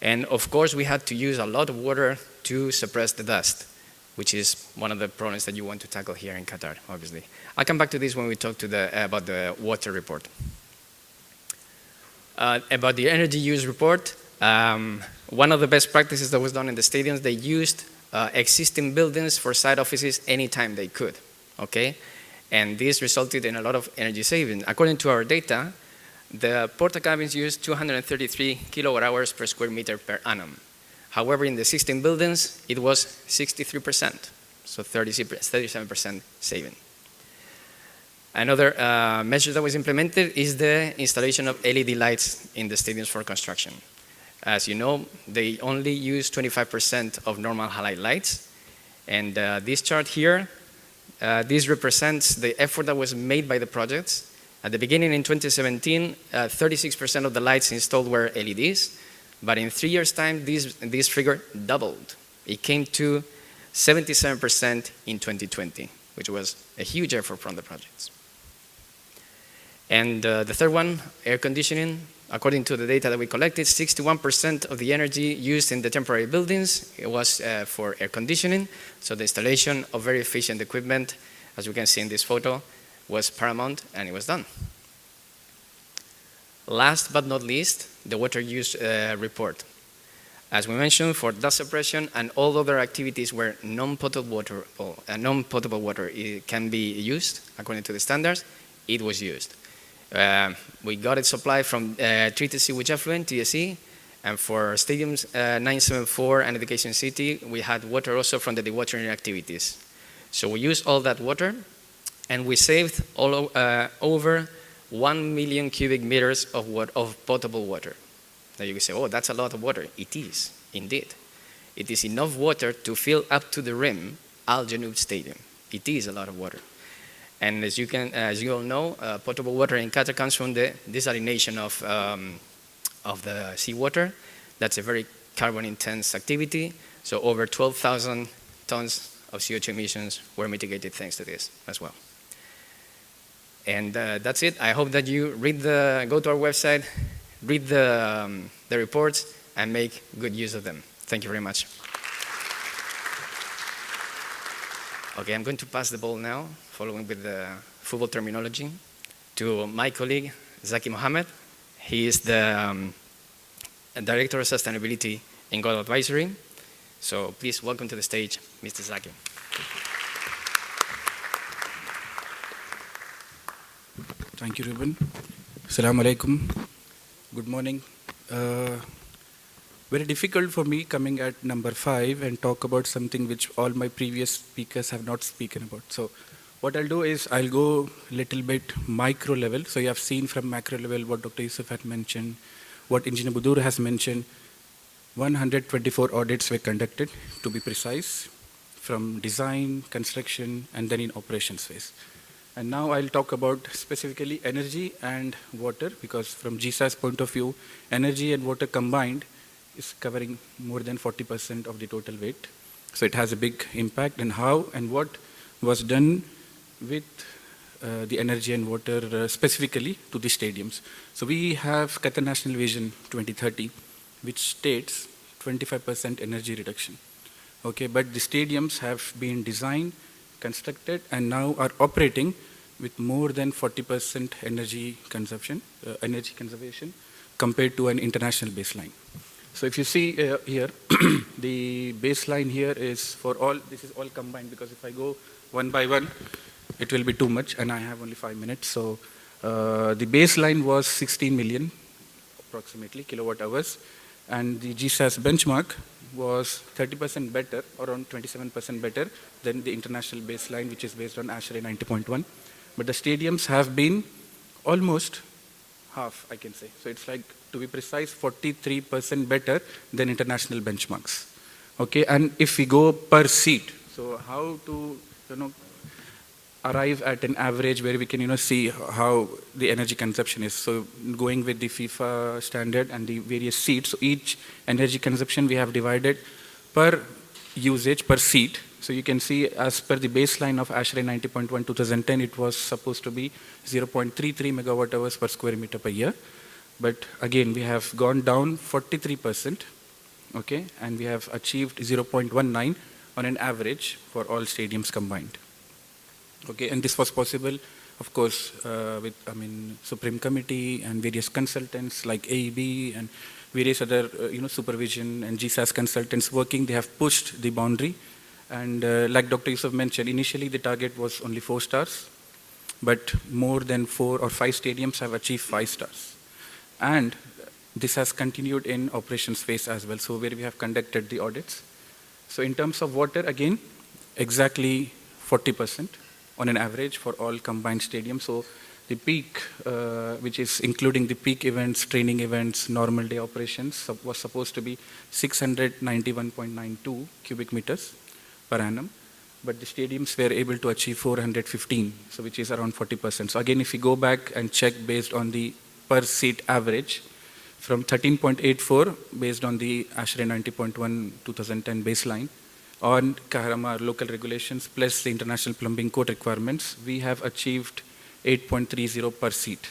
And of course, we had to use a lot of water to suppress the dust, which is one of the problems that you want to tackle here in Qatar, obviously. I'll come back to this when we talk about the water report. About the energy use report, one of the best practices that was done in the stadiums, they used existing buildings for site offices anytime they could, okay? And this resulted in a lot of energy saving. According to our data, the porta cabins used 233 kilowatt hours per square meter per annum. However, in the 16 buildings, it was 63%, so 37% saving. Another measure that was implemented is the installation of LED lights in the stadiums for construction. As you know, they only use 25% of normal halide lights. And this chart here, this represents the effort that was made by the projects. At the beginning in 2017, 36% of the lights installed were LEDs. But in 3 years' time, this figure doubled. It came to 77% in 2020, which was a huge effort from the projects. And the third one, air conditioning. According to the data that we collected, 61% of the energy used in the temporary buildings was for air conditioning. So the installation of very efficient equipment, as you can see in this photo, was paramount, and it was done. Last but not least, the water use report. As we mentioned, for dust suppression and all other activities where non-potable water can be used according to the standards, it was used. We got it supplied from treated sewage effluent, TSE, and for stadiums 974 and Education City, we had water also from the dewatering activities. So we used all that water, and we saved over 1 million cubic meters of potable water. Now you can say, oh, that's a lot of water. It is, indeed. It is enough water to fill up to the rim Al Janoub Stadium. It is a lot of water. And as you all know, potable water in Qatar comes from the desalination of the seawater. That's a very carbon-intense activity. So over 12,000 tons of CO2 emissions were mitigated thanks to this as well. And that's it. I hope that you go to our website, read the reports, and make good use of them. Thank you very much. Okay, I'm going to pass the ball now, following with the football terminology, to my colleague, Zaki Mohammed. He is the Director of Sustainability in GORD Advisory. So please welcome to the stage, Mr. Zaki. Thank you, Ruben. Assalamu alaikum. Good morning. Very difficult for me coming at number 5 and talk about something which all my previous speakers have not spoken about. So what I'll do is I'll go a little bit micro level. So you have seen from macro level what Dr. Yusuf had mentioned, what Engineer Budur has mentioned. 124 audits were conducted, to be precise, from design, construction, and then in operations phase. And now I'll talk about specifically energy and water, because from GSA's point of view, energy and water combined is covering more than 40% of the total weight. So it has a big impact, and how and what was done with the energy and water specifically to the stadiums. So we have Qatar National Vision 2030, which states 25% energy reduction. Okay, but the stadiums have been designed, constructed, and now are operating with more than 40% energy consumption, energy conservation compared to an international baseline. So if you see here, the baseline here is for all, this is all combined, because if I go one by one, it will be too much, and I have only 5 minutes. So the baseline was 16 million, approximately, kilowatt hours, and the GSAS benchmark was 30% better, around 27% better than the international baseline, which is based on ASHRAE 90.1. But the stadiums have been almost half, I can say. So it's like, to be precise, 43% better than international benchmarks. Okay, and if we go per seat, so how to, arrive at an average where we can, see how the energy consumption is. So going with the FIFA standard and the various seats, so each energy consumption we have divided per usage, per seat. So you can see, as per the baseline of ASHRAE 90.1 2010, it was supposed to be 0.33 megawatt hours per square meter per year. But again, we have gone down 43%, okay, and we have achieved 0.19 on an average for all stadiums combined. Okay, and this was possible, of course, with, Supreme Committee and various consultants like AEB and various other, supervision and GSAS consultants working. They have pushed the boundary. And like Dr. Yusuf mentioned, initially the target was only 4 stars, but more than 4 or 5 stadiums have achieved 5 stars. And This has continued in operations phase as well, so where we have conducted the audits. So in terms of water, again, exactly 40% on an average for all combined stadiums. So the peak, which is including the peak events, training events, normal day operations, was supposed to be 691.92 cubic meters per annum. But the stadiums were able to achieve 415, so which is around 40%. So again, if you go back and check based on the per seat average, from 13.84 based on the ASHRAE 90.1 2010 baseline on Kahramaa local regulations plus the International Plumbing Code requirements, we have achieved 8.30 per seat.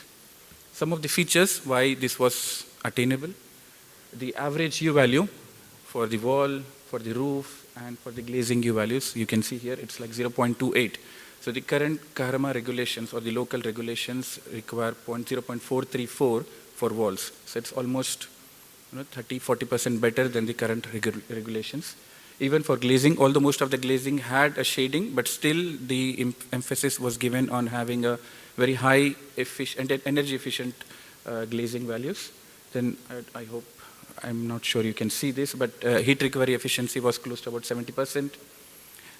Some of the features why this was attainable: the average U value for the wall, for the roof, and for the glazing U values, you can see here it's like 0.28. So the current Kahramaa regulations or the local regulations require 0.434 for walls. So it's almost 30-40% better than the current regulations. Even for glazing, although most of the glazing had a shading, but still the emphasis was given on having a very high energy efficient glazing values. Then I hope, I'm not sure you can see this, but heat recovery efficiency was close to about 70%.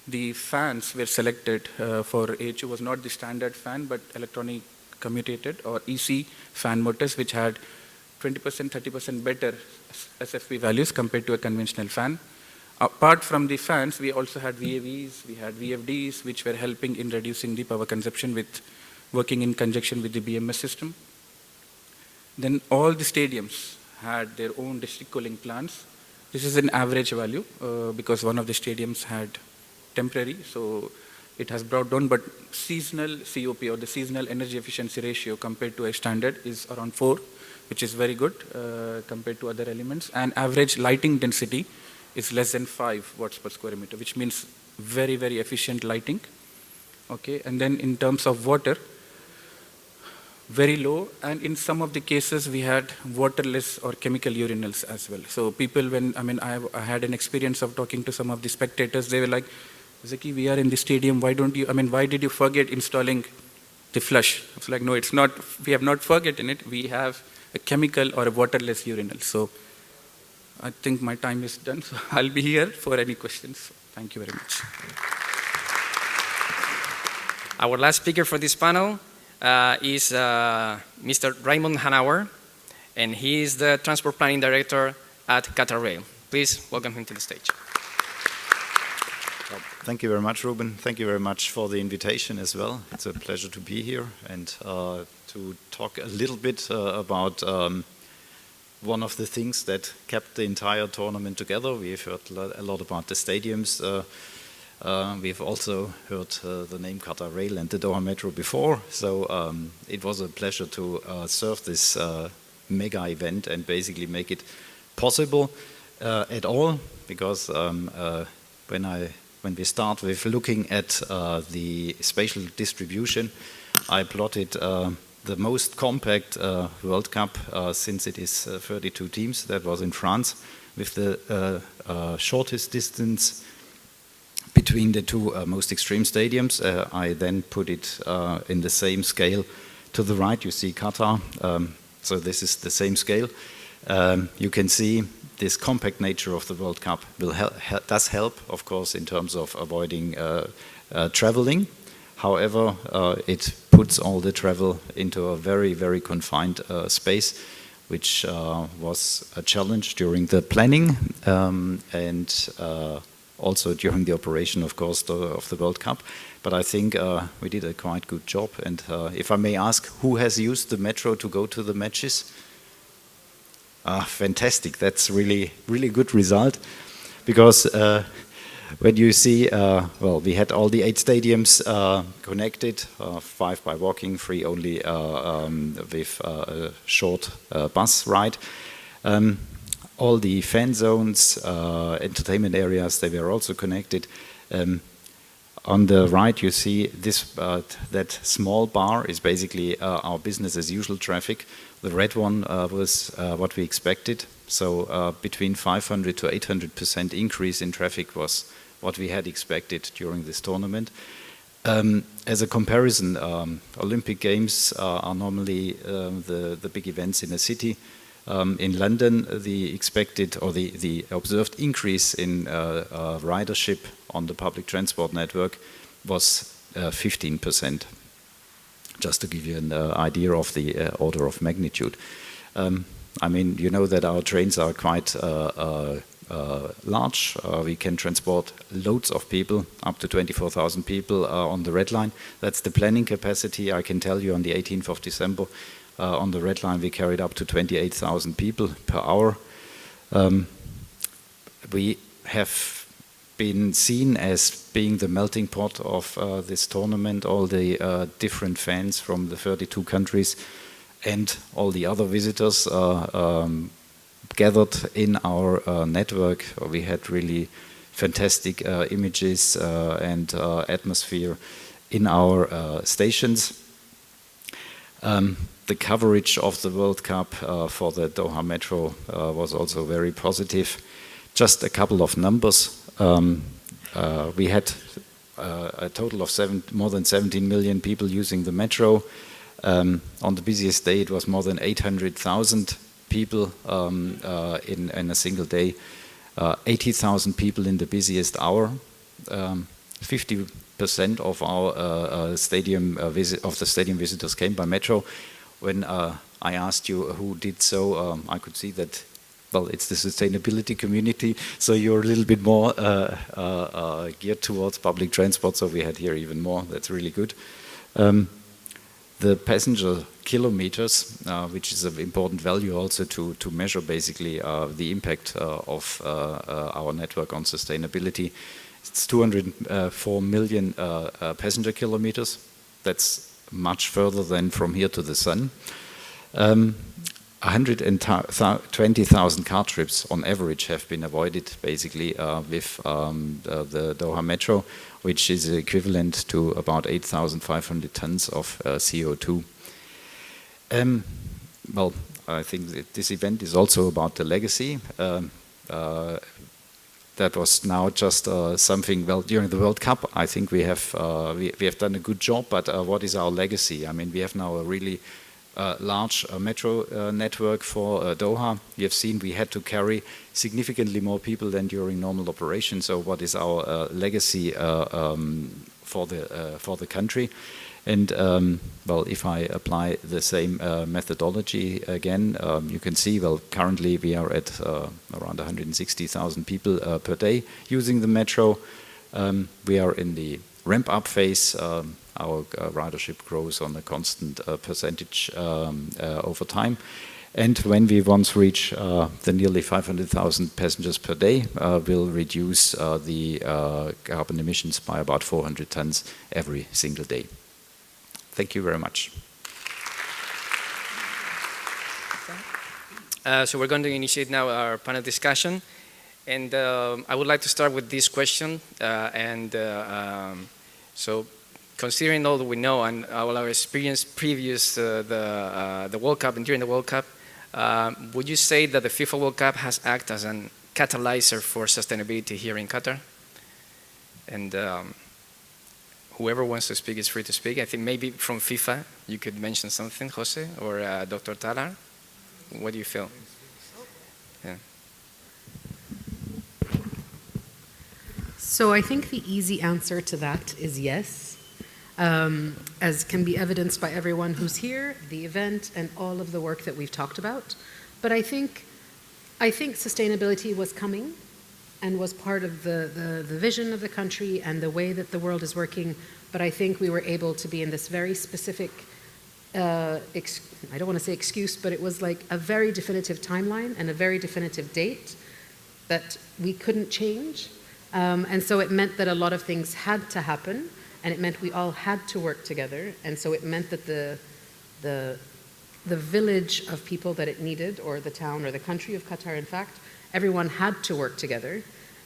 The fans were selected for AHU was not the standard fan, but electronic commutated or EC fan motors, which had 20%, 30% better SFP values compared to a conventional fan. Apart from the fans, we also had VAVs, we had VFDs, which were helping in reducing the power consumption with working in conjunction with the BMS system. Then all the stadiums had their own district cooling plants. This is an average value because one of the stadiums had temporary, so it has brought down, but seasonal COP or the seasonal energy efficiency ratio compared to a standard is around 4, which is very good compared to other elements. And average lighting density is less than 5 watts per square meter, which means very, very efficient lighting. Okay, and then in terms of water, very low, and in some of the cases we had waterless or chemical urinals as well. So people, I had an experience of talking to some of the spectators, they were like, Zaki, we are in the stadium, why did you forget installing the flush? It's like, no, it's not, we have not forgotten it, we have a chemical or a waterless urinal. So I think my time is done, so I'll be here for any questions. Thank you very much. Our last speaker for this panel is Mr. Raymond Hanauer, and he is the Transport Planning Director at Qatar Rail. Please welcome him to the stage. Thank you very much, Ruben. Thank you very much for the invitation as well. It's a pleasure to be here and to talk a little bit about one of the things that kept the entire tournament together. We've heard a lot about the stadiums. We've also heard the name Qatar Rail and the Doha Metro before. So it was a pleasure to serve this mega event and basically make it possible at all, because when we start with looking at the spatial distribution, I plotted the most compact World Cup since it is 32 teams. That was in France, with the shortest distance between the two most extreme stadiums. I then put it in the same scale. To the right you see Qatar, so this is the same scale. You can see this compact nature of the World Cup does help, of course, in terms of avoiding traveling. However, it puts all the travel into a very, very confined space, which was a challenge during the planning and also during the operation, of course, of the World Cup. But I think we did a quite good job. And if I may ask, who has used the metro to go to the matches? Fantastic. That's really, really good result. Because when you see, well, we had all the 8 stadiums connected, 5 by walking, 3 only with a short bus ride. All the fan zones, entertainment areas, they were also connected. On the right you see this, that small bar is basically our business as usual traffic. The red one was what we expected. So between 500 to 800% increase in traffic was what we had expected during this tournament. As a comparison, Olympic Games are normally the big events in a city. In London, the expected or the observed increase in ridership on the public transport network was 15%, just to give you an idea of the order of magnitude. I mean, you know that our trains are quite large. We can transport loads of people, up to 24,000 people on the Red Line. That's the planning capacity. I can tell you on the 18th of December, on the Red Line we carried up to 28,000 people per hour. We have been seen as being the melting pot of this tournament. All the different fans from the 32 countries and all the other visitors gathered in our network. We had really fantastic images and atmosphere in our stations. The coverage of the World Cup for the Doha Metro was also very positive. Just a couple of numbers. We had a total of more than 17 million people using the metro. On the busiest day, it was more than 800,000 people in a single day. 80,000 people in the busiest hour. 50% of our stadium visitors came by metro. When I asked you who did so, I could see that, well, it's the sustainability community, so you're a little bit more geared towards public transport, so we had here even more. That's really good. The passenger kilometers, which is an important value also to measure basically the impact of our network on sustainability. It's 204 million passenger kilometers. That's much further than from here to the sun. 120,000 car trips on average have been avoided basically with the Doha Metro, which is equivalent to about 8,500 tons of CO2. Well, I think that this event is also about the legacy. That was now just something, well, during the World Cup, I think we have done a good job, but what is our legacy? I mean, we have now a really large metro network for Doha. You have seen we had to carry significantly more people than during normal operations. So what is our legacy for the country? And well, if I apply the same methodology again, you can see, well, currently we are at around 160,000 people per day using the metro. We are in the ramp-up phase. Our ridership grows on a constant percentage over time. And when we once reach the nearly 500,000 passengers per day, we'll reduce the carbon emissions by about 400 tons every single day. Thank you very much. So we're going to initiate now our panel discussion. And I would like to start with this question. So considering all that we know and all our experience previous the World Cup and during the World Cup, would you say that the FIFA World Cup has acted as a catalyzer for sustainability here in Qatar? And whoever wants to speak is free to speak. I think maybe from FIFA you could mention something, Jose or Dr. Talar. What do you feel? Yeah. So I think the easy answer to that is yes, as can be evidenced by everyone who's here, the event, and all of the work that we've talked about. But I think sustainability was coming and was part of the vision of the country and the way that the world is working. But I think we were able to be in this very specific, I don't want to say excuse, but it was like a very definitive timeline and a very definitive date that we couldn't change. And so it meant that a lot of things had to happen, and it meant we all had to work together. And so it meant that the village of people that it needed, or the town or the country of Qatar, in fact, everyone had to work together.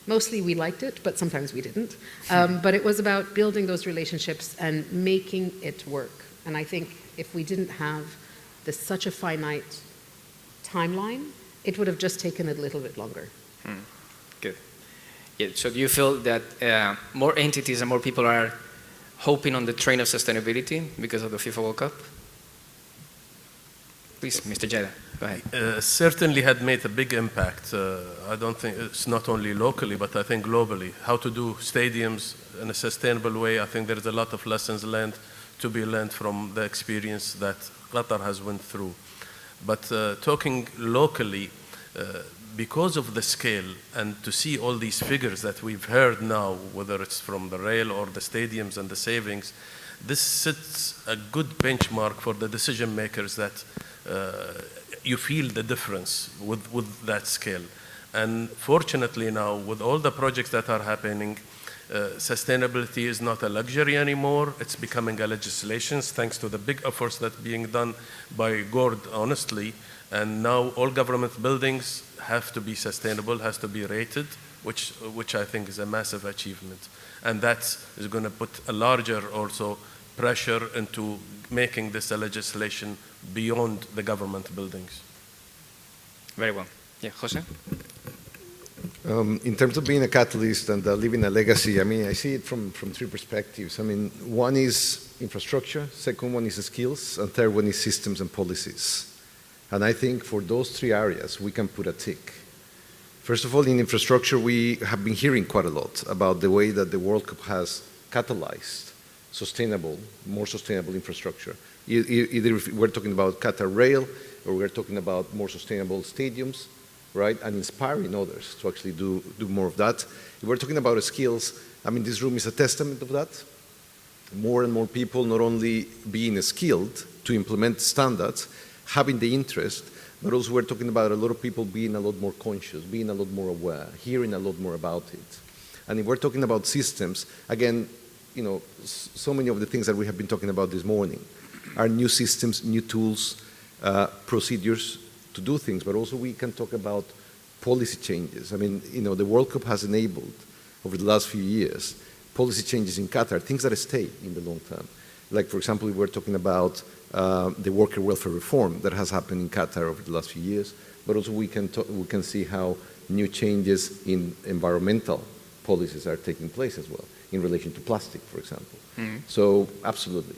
Mostly we liked it, but sometimes we didn't. But it was about building those relationships and making it work. And I think if we didn't have such a finite timeline, it would have just taken a little bit longer. Good. Yeah, so do you feel that more entities and more people are hoping on the train of sustainability because of the FIFA World Cup? Please, Mr. Jeda, go ahead. Certainly had made a big impact. I don't think it's not only locally, but I think globally. How to do stadiums in a sustainable way. I think there's a lot of lessons learned to be learned from the experience that Qatar has went through. But talking locally, because of the scale and to see all these figures that we've heard now, whether it's from the rail or the stadiums and the savings, this sets a good benchmark for the decision makers that you feel the difference with that scale. And fortunately now, with all the projects that are happening, sustainability is not a luxury anymore. It's becoming a legislation thanks to the big efforts that are being done by GORD, honestly. And now all government buildings have to be sustainable, has to be rated, which I think is a massive achievement. And that is going to put a larger also pressure into making this a legislation beyond the government buildings. Very well. Yeah, Jose? In terms of being a catalyst and leaving a legacy, I mean, I see it from three perspectives. I mean, one is infrastructure, second one is skills, and third one is systems and policies. And I think for those three areas, we can put a tick. First of all, in infrastructure, we have been hearing quite a lot about the way that the World Cup has catalyzed sustainable, more sustainable infrastructure. Either if we're talking about Qatar Rail, or we're talking about more sustainable stadiums, right, and inspiring others to actually do more of that. If we're talking about skills, I mean, this room is a testament of that. More and more people not only being skilled to implement standards, having the interest, but also we're talking about a lot of people being a lot more conscious, being a lot more aware, hearing a lot more about it. And if we're talking about systems, again, you know, so many of the things that we have been talking about this morning are new systems, new tools, procedures to do things, but also we can talk about policy changes. I mean, you know, the World Cup has enabled, over the last few years, policy changes in Qatar, things that stay in the long term. Like, for example, we're talking about the worker welfare reform that has happened in Qatar over the last few years, but also we can see how new changes in environmental policies are taking place as well, in relation to plastic, for example. Mm-hmm. So, absolutely.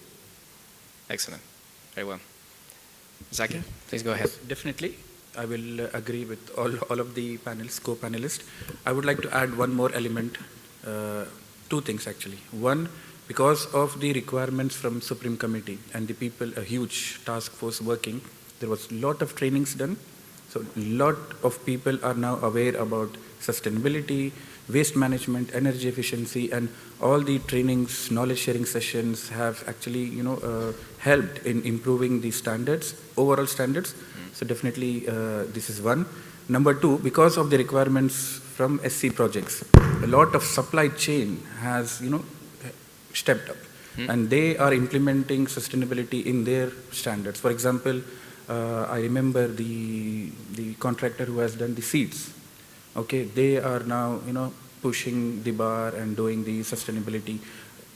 Excellent. Very well. Zaki, please go ahead. Definitely. I will agree with all of the co-panelists. I would like to add one more element, two things actually. One, because of the requirements from Supreme Committee and the people, a huge task force working, there was a lot of trainings done. So a lot of people are now aware about sustainability, waste management, energy efficiency, and all the trainings, knowledge sharing sessions have actually, helped in improving the standards, overall standards. So definitely this is one. Number two, because of the requirements from SC projects, a lot of supply chain has, stepped up, and they are implementing sustainability in their standards. For example, I remember the contractor who has done the seats. Okay, they are now, pushing the bar and doing the sustainability.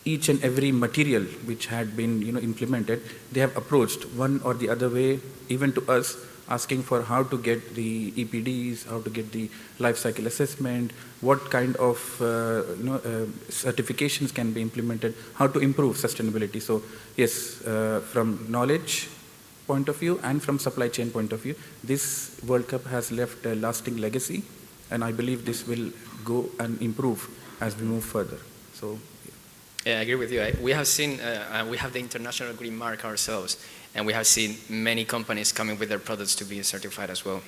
Each and every material which had been, implemented, they have approached one or the other way, even to us, asking for how to get the EPDs, how to get the life cycle assessment, what kind of, certifications can be implemented, how to improve sustainability. So yes, from knowledge point of view and from supply chain point of view, this World Cup has left a lasting legacy, and I believe this will go and improve as we move further. So, yeah, I agree with you. We have seen, we have the international green mark ourselves, and we have seen many companies coming with their products to be certified as well.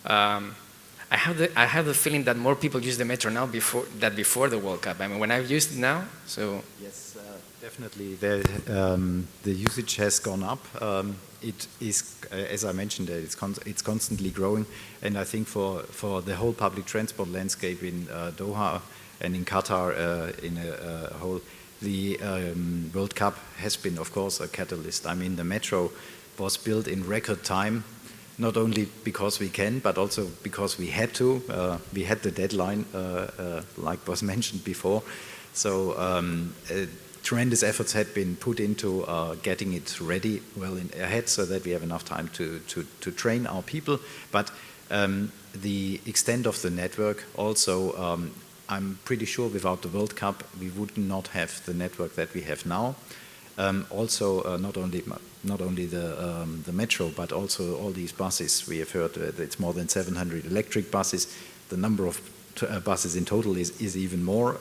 I have the feeling that more people use the metro now than before the World Cup. I mean, when I've used it now, so yes, definitely. The usage has gone up. It is, as I mentioned, it's constantly growing, and I think for the whole public transport landscape in Doha and in Qatar in a whole, the World Cup has been, of course, a catalyst. I mean, the metro was built in record time, not only because we can, but also because we had to. We had the deadline, like was mentioned before. So tremendous efforts had been put into getting it ready well ahead, so that we have enough time to train our people. But the extent of the network also, I'm pretty sure without the World Cup we would not have the network that we have now. Also, not only the metro, but also all these buses. We have heard that it's more than 700 electric buses. The number of buses in total is even more,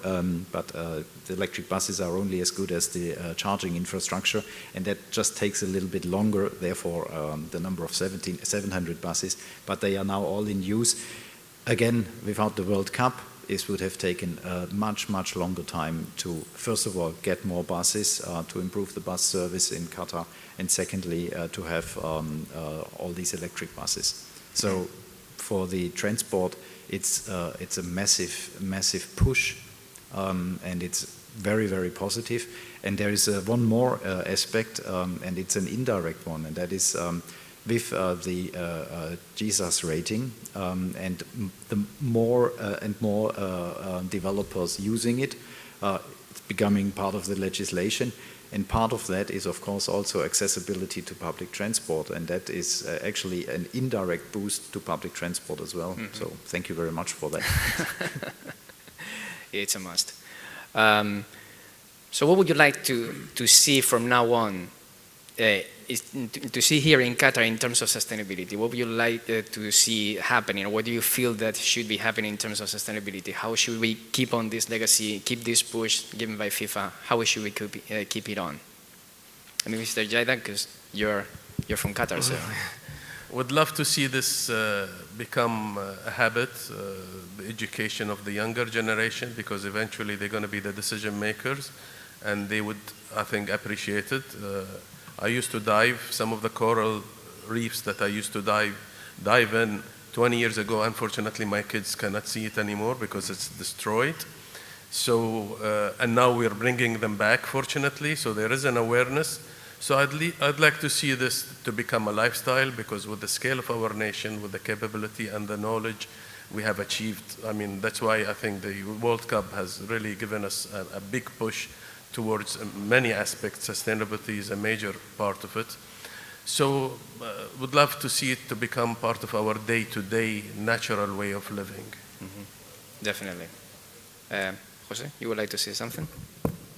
but the electric buses are only as good as the charging infrastructure, and that just takes a little bit longer, therefore the number of 700 buses, but they are now all in use. Again, without the World Cup, it would have taken a much, much longer time to, first of all, get more buses, to improve the bus service in Qatar, and secondly, to have all these electric buses. So for the transport, it's a massive push, and it's very, very positive. And there is one more aspect, and it's an indirect one, and that is with the Jesus rating, and the more and more developers using it, it's becoming part of the legislation. And part of that is, of course, also accessibility to public transport, and that is actually an indirect boost to public transport as well. Mm-hmm. So thank you very much for that. It's a must. So what would you like to see from now on, to see here in Qatar in terms of sustainability? What would you like to see happening, or what do you feel that should be happening in terms of sustainability? How should we keep on this legacy, keep this push given by FIFA? How should we keep it on? I mean, Mr. Jaida, because you're from Qatar, so. Would love to see this become a habit, the education of the younger generation, because eventually they're going to be the decision makers, and they would, I think, appreciate it. I used to dive some of the coral reefs that I used to dive in 20 years ago. Unfortunately, my kids cannot see it anymore because it's destroyed. So, and now we're bringing them back, fortunately. So there is an awareness. So I'd like to see this to become a lifestyle, because with the scale of our nation, with the capability and the knowledge we have achieved, I mean, that's why I think the World Cup has really given us a big push towards many aspects. Sustainability is a major part of it. So would love to see it to become part of our day-to-day natural way of living. Mm-hmm. Definitely. Jose, you would like to say something?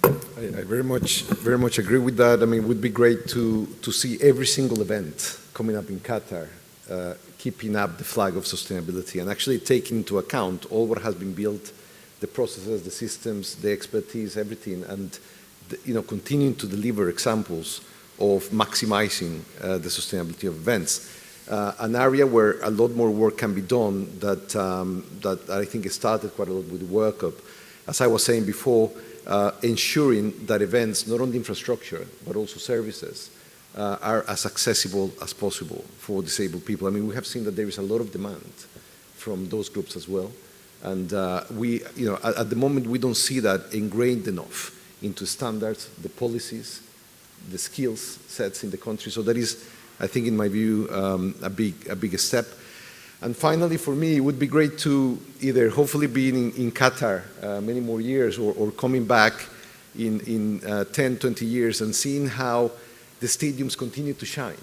I very much agree with that. I mean, it would be great to see every single event coming up in Qatar keeping up the flag of sustainability and actually taking into account all what has been built, the processes, the systems, the expertise, everything, and continuing to deliver examples of maximizing the sustainability of events. An area where a lot more work can be done that I think has started quite a lot with the World Cup. As I was saying before, ensuring that events, not only infrastructure, but also services, are as accessible as possible for disabled people. I mean, we have seen that there is a lot of demand from those groups as well. And at the moment, we don't see that ingrained enough into standards, the policies, the skills sets in the country. So that is, I think, in my view, a big step. And finally, for me, it would be great to either hopefully be in Qatar many more years, or coming back in 10, 20 years and seeing how the stadiums continue to shine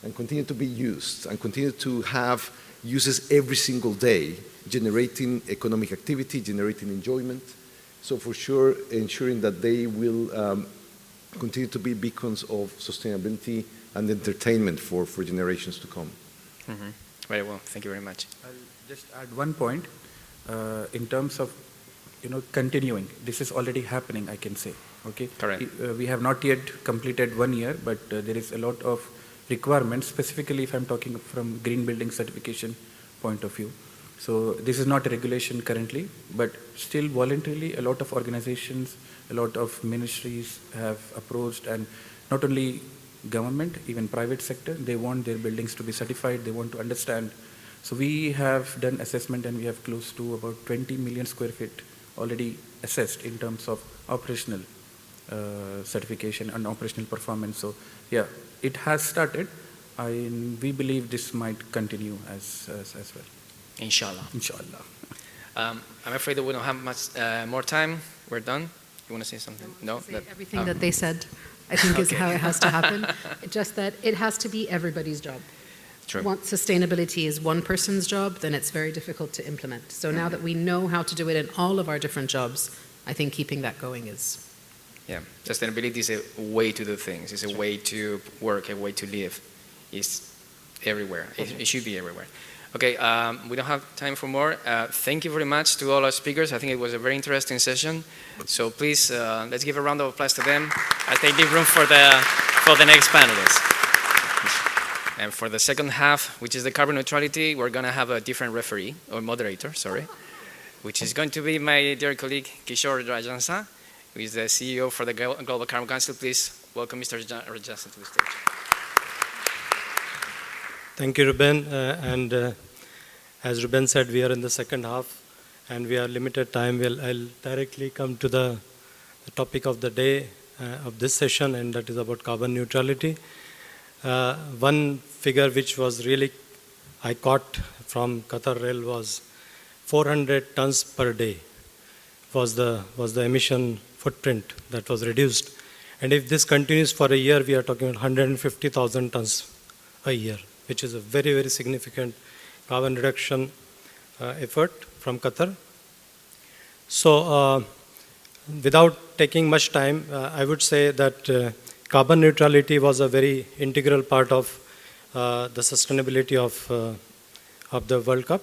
and continue to be used and continue to have uses every single day, generating economic activity, generating enjoyment. So for sure, ensuring that they will continue to be beacons of sustainability and entertainment for generations to come. Mm-hmm. Very well, thank you very much. I'll just add one point in terms of continuing. This is already happening, I can say. Okay. Correct. We have not yet completed 1 year, but there is a lot of requirements, specifically if I'm talking from green building certification point of view. So this is not a regulation currently, but still voluntarily a lot of organizations, a lot of ministries have approached, and not only government, even private sector, they want their buildings to be certified, they want to understand. So we have done assessment, and we have close to about 20 million square feet already assessed in terms of operational certification and operational performance. So yeah, it has started, and we believe this might continue as well. Inshallah. Inshallah. I'm afraid that we don't have much more time. We're done. You want to say something? No? Everything that they said, I think, is how it has to happen. Just that it has to be everybody's job. True. Once sustainability is one person's job, then it's very difficult to implement. So now that we know how to do it in all of our different jobs, I think keeping that going is Yeah, sustainability is a way to do things. It's a way to work, a way to live. It's everywhere. It should be everywhere. Okay, we don't have time for more. Thank you very much to all our speakers. I think it was a very interesting session. So please, let's give a round of applause to them as they leave room for the next panelists. And for the second half, which is the carbon neutrality, we're going to have a different referee, or moderator, sorry, which is going to be my dear colleague, Kishore Rajansa, who is the CEO for the Global Carbon Council. Please welcome Mr. Rajansa to the stage. Thank you, Ruben. As Ruben said, we are in the second half and we are limited time. I'll directly come to the topic of the day of this session, and that is about carbon neutrality. One figure which was really I caught from Qatar Rail was 400 tons per day was the emission footprint that was reduced. And if this continues for a year, we are talking about 150,000 tons a year, which is a very, very significant carbon reduction effort from Qatar. So without taking much time, I would say that carbon neutrality was a very integral part of the sustainability of the World Cup.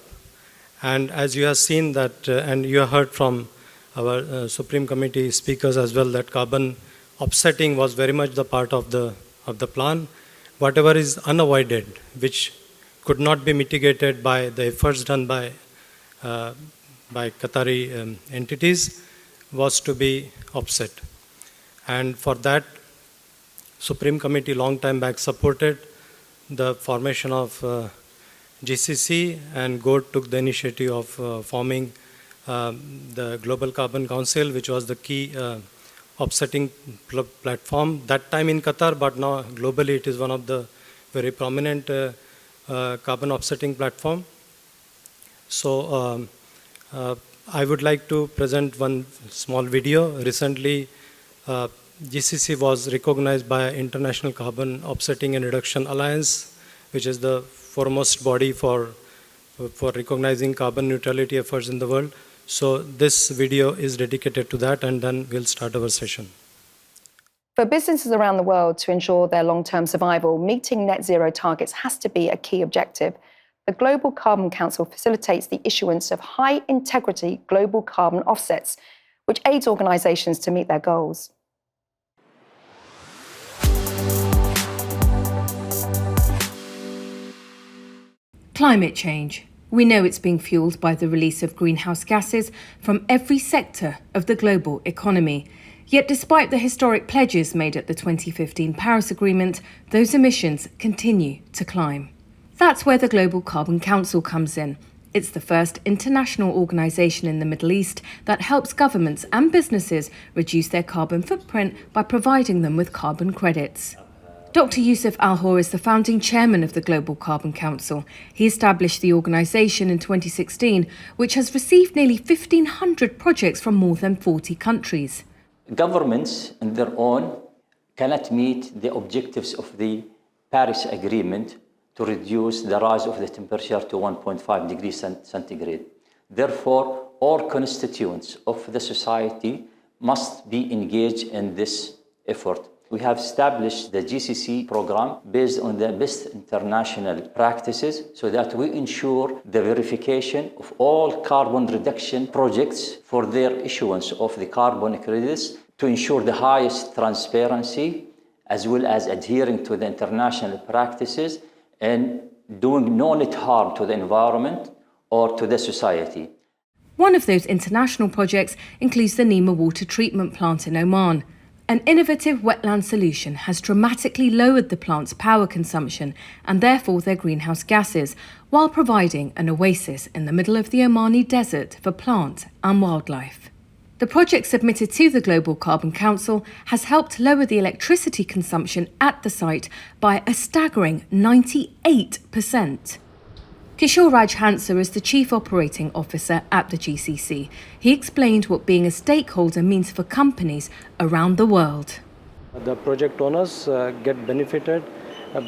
And as you have seen that, and you have heard from our Supreme Committee speakers as well, that carbon offsetting was very much the part of the plan. Whatever is unavoided, which could not be mitigated by the efforts done by Qatari entities, was to be offset. And for that, Supreme Committee long time back supported the formation of GCC, and GORD took the initiative of forming the Global Carbon Council, which was the key offsetting platform, that time in Qatar, but now globally it is one of the very prominent carbon offsetting platform. So I would like to present one small video. Recently, GCC was recognized by International Carbon Offsetting and Reduction Alliance, which is the foremost body for recognizing carbon neutrality efforts in the world. So this video is dedicated to that, and then we'll start our session. For businesses around the world to ensure their long-term survival, meeting net zero targets has to be a key objective. The Global Carbon Council facilitates the issuance of high-integrity global carbon offsets, which aids organizations to meet their goals. Climate change. We know it's being fueled by the release of greenhouse gases from every sector of the global economy. Yet despite the historic pledges made at the 2015 Paris Agreement, those emissions continue to climb. That's where the Global Carbon Council comes in. It's the first international organisation in the Middle East that helps governments and businesses reduce their carbon footprint by providing them with carbon credits. Dr. Yusuf Al-Hor is the founding chairman of the Global Carbon Council. He established the organisation in 2016, which has received nearly 1,500 projects from more than 40 countries. Governments on their own cannot meet the objectives of the Paris Agreement to reduce the rise of the temperature to 1.5 degrees centigrade. Therefore, all constituents of the society must be engaged in this effort. We have established the GCC program based on the best international practices so that we ensure the verification of all carbon reduction projects for their issuance of the carbon credits to ensure the highest transparency as well as adhering to the international practices and doing no net harm to the environment or to the society. One of those international projects includes the Nema water treatment plant in Oman. An innovative wetland solution has dramatically lowered the plant's power consumption and therefore their greenhouse gases, while providing an oasis in the middle of the Omani desert for plant and wildlife. The project submitted to the Global Carbon Council has helped lower the electricity consumption at the site by a staggering 98%. Kishore Rajhansa is the Chief Operating Officer at the GCC. He explained what being a stakeholder means for companies around the world. The project owners get benefited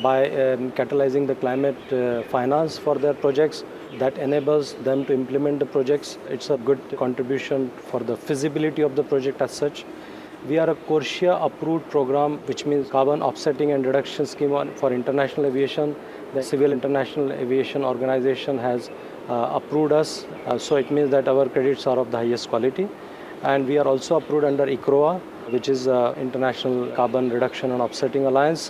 by catalyzing the climate finance for their projects. That enables them to implement the projects. It's a good contribution for the feasibility of the project as such. We are a CORSIA-approved program, which means carbon offsetting and reduction scheme for international aviation. The Civil International Aviation Organization has approved us, so it means that our credits are of the highest quality. And we are also approved under ICROA, which is International Carbon Reduction and Offsetting Alliance.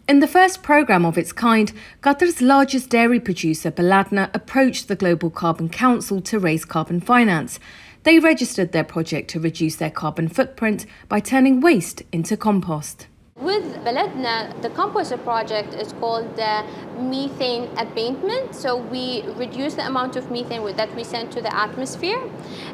In the first programme of its kind, Qatar's largest dairy producer, Baladna, approached the Global Carbon Council to raise carbon finance. They registered their project to reduce their carbon footprint by turning waste into compost. With Baladna, the composter project is called the methane abatement. So we reduce the amount of methane that we send to the atmosphere.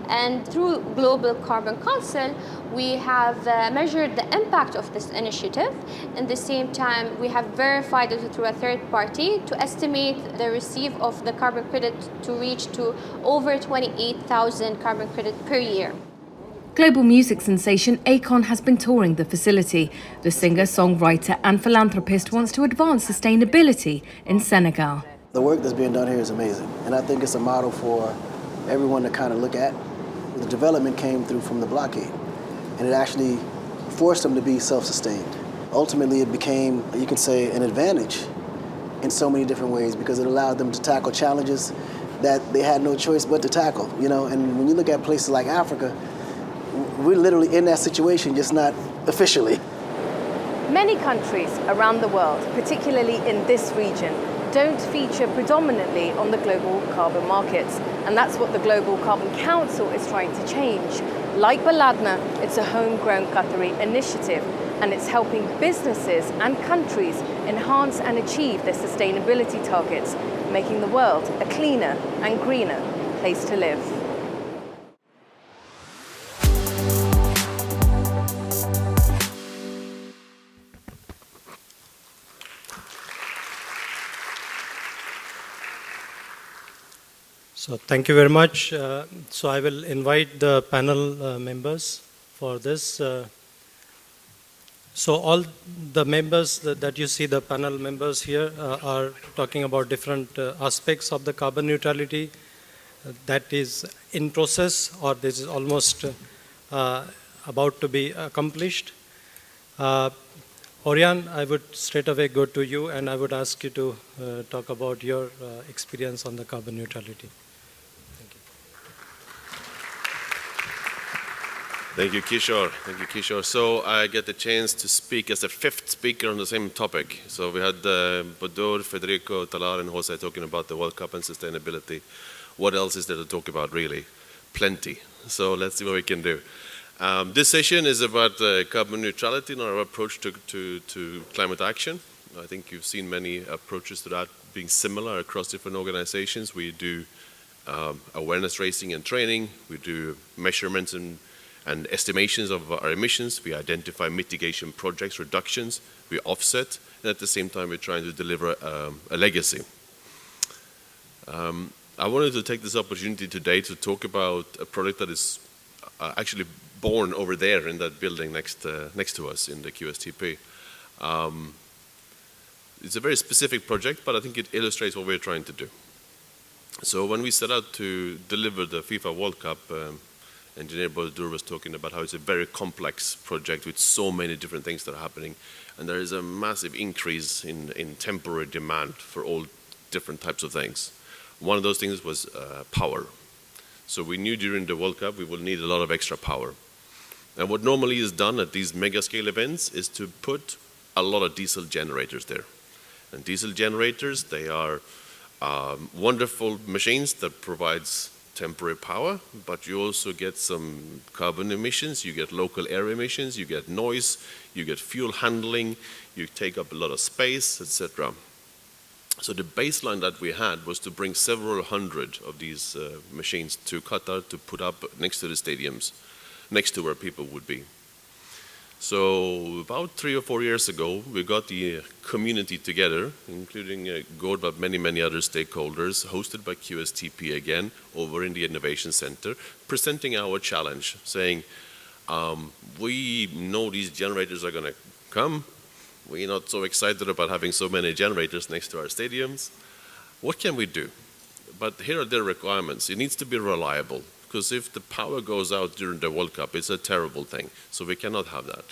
And through Global Carbon Council, we have measured the impact of this initiative. At the same time, we have verified it through a third party to estimate the receipt of the carbon credit to reach to over 28,000 carbon credit per year. Global music sensation Akon has been touring the facility. The singer, songwriter and philanthropist wants to advance sustainability in Senegal. The work that's being done here is amazing, and I think it's a model for everyone to kind of look at. The development came through from the blockade, and it actually forced them to be self-sustained. Ultimately, it became, you could say, an advantage in so many different ways because it allowed them to tackle challenges that they had no choice but to tackle. And when you look at places like Africa, we're literally in that situation, just not officially. Many countries around the world, particularly in this region, don't feature predominantly on the global carbon markets. And that's what the Global Carbon Council is trying to change. Like Baladna, it's a homegrown Qatari initiative, and it's helping businesses and countries enhance and achieve their sustainability targets, making the world a cleaner and greener place to live. So thank you very much. So I will invite the panel members for this. So all the members that you see, the panel members here, are talking about different aspects of the carbon neutrality that is in process, or this is almost about to be accomplished. Orion, I would straight away go to you, and I would ask you to talk about your experience on the carbon neutrality. Thank you, Kishore. Thank you, Kishore. So I get the chance to speak as the fifth speaker on the same topic. So we had Badur, Federico, Talar, and Jose talking about the World Cup and sustainability. What else is there to talk about, really? Plenty. So let's see what we can do. This session is about carbon neutrality and our approach to climate action. I think you've seen many approaches to that being similar across different organizations. We do awareness raising and training. We do measurements and estimations of our emissions. We identify mitigation projects, reductions. We offset. And at the same time, we're trying to deliver a legacy. I wanted to take this opportunity today to talk about a product that is actually born over there in that building next to us in the QSTP. It's a very specific project, but I think it illustrates what we're trying to do. So when we set out to deliver the FIFA World Cup, Engineer Badur was talking about how it's a very complex project with so many different things that are happening, and there is a massive increase in temporary demand for all different types of things. One of those things was power. So we knew during the World Cup we will need a lot of extra power. And what normally is done at these mega scale events is to put a lot of diesel generators there. And diesel generators, they are wonderful machines that provides temporary power, but you also get some carbon emissions, you get local air emissions, you get noise, you get fuel handling, you take up a lot of space, etc. So the baseline that we had was to bring several hundred of these machines to Qatar to put up next to the stadiums, next to where people would be. So about 3 or 4 years ago, we got the community together, including GORD, but many other stakeholders, hosted by QSTP again, over in the Innovation Center, presenting our challenge, saying, we know these generators are going to come. We're not so excited about having so many generators next to our stadiums. What can we do? But here are their requirements. It needs to be reliable, because if the power goes out during the World Cup, it's a terrible thing. So we cannot have that.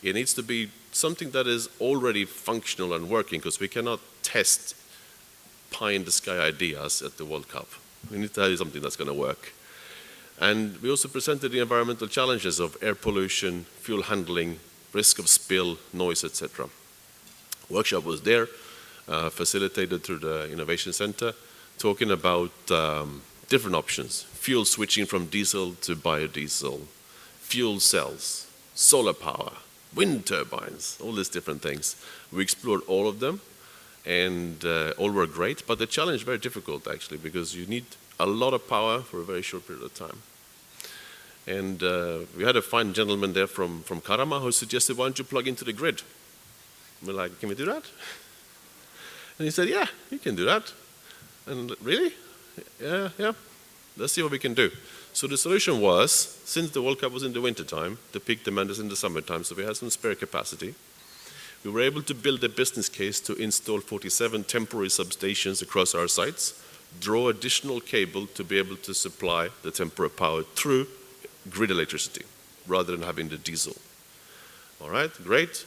It needs to be something that is already functional and working, because we cannot test pie-in-the-sky ideas at the World Cup. We need to have something that's going to work. And we also presented the environmental challenges of air pollution, fuel handling, risk of spill, noise, etc. Workshop was there, facilitated through the Innovation Center, talking about different options: fuel switching from diesel to biodiesel, fuel cells, solar power, wind turbines, all these different things. We explored all of them, and all were great, but the challenge is very difficult actually, because you need a lot of power for a very short period of time. And we had a fine gentleman there from Karama who suggested, why don't you plug into the grid? We're like, can we do that? And he said, yeah, you can do that. And really? Yeah, let's see what we can do. So the solution was, since the World Cup was in the winter time, the peak demand is in the summertime, so we had some spare capacity. We were able to build a business case to install 47 temporary substations across our sites, draw additional cable to be able to supply the temporary power through grid electricity, rather than having the diesel. All right, great.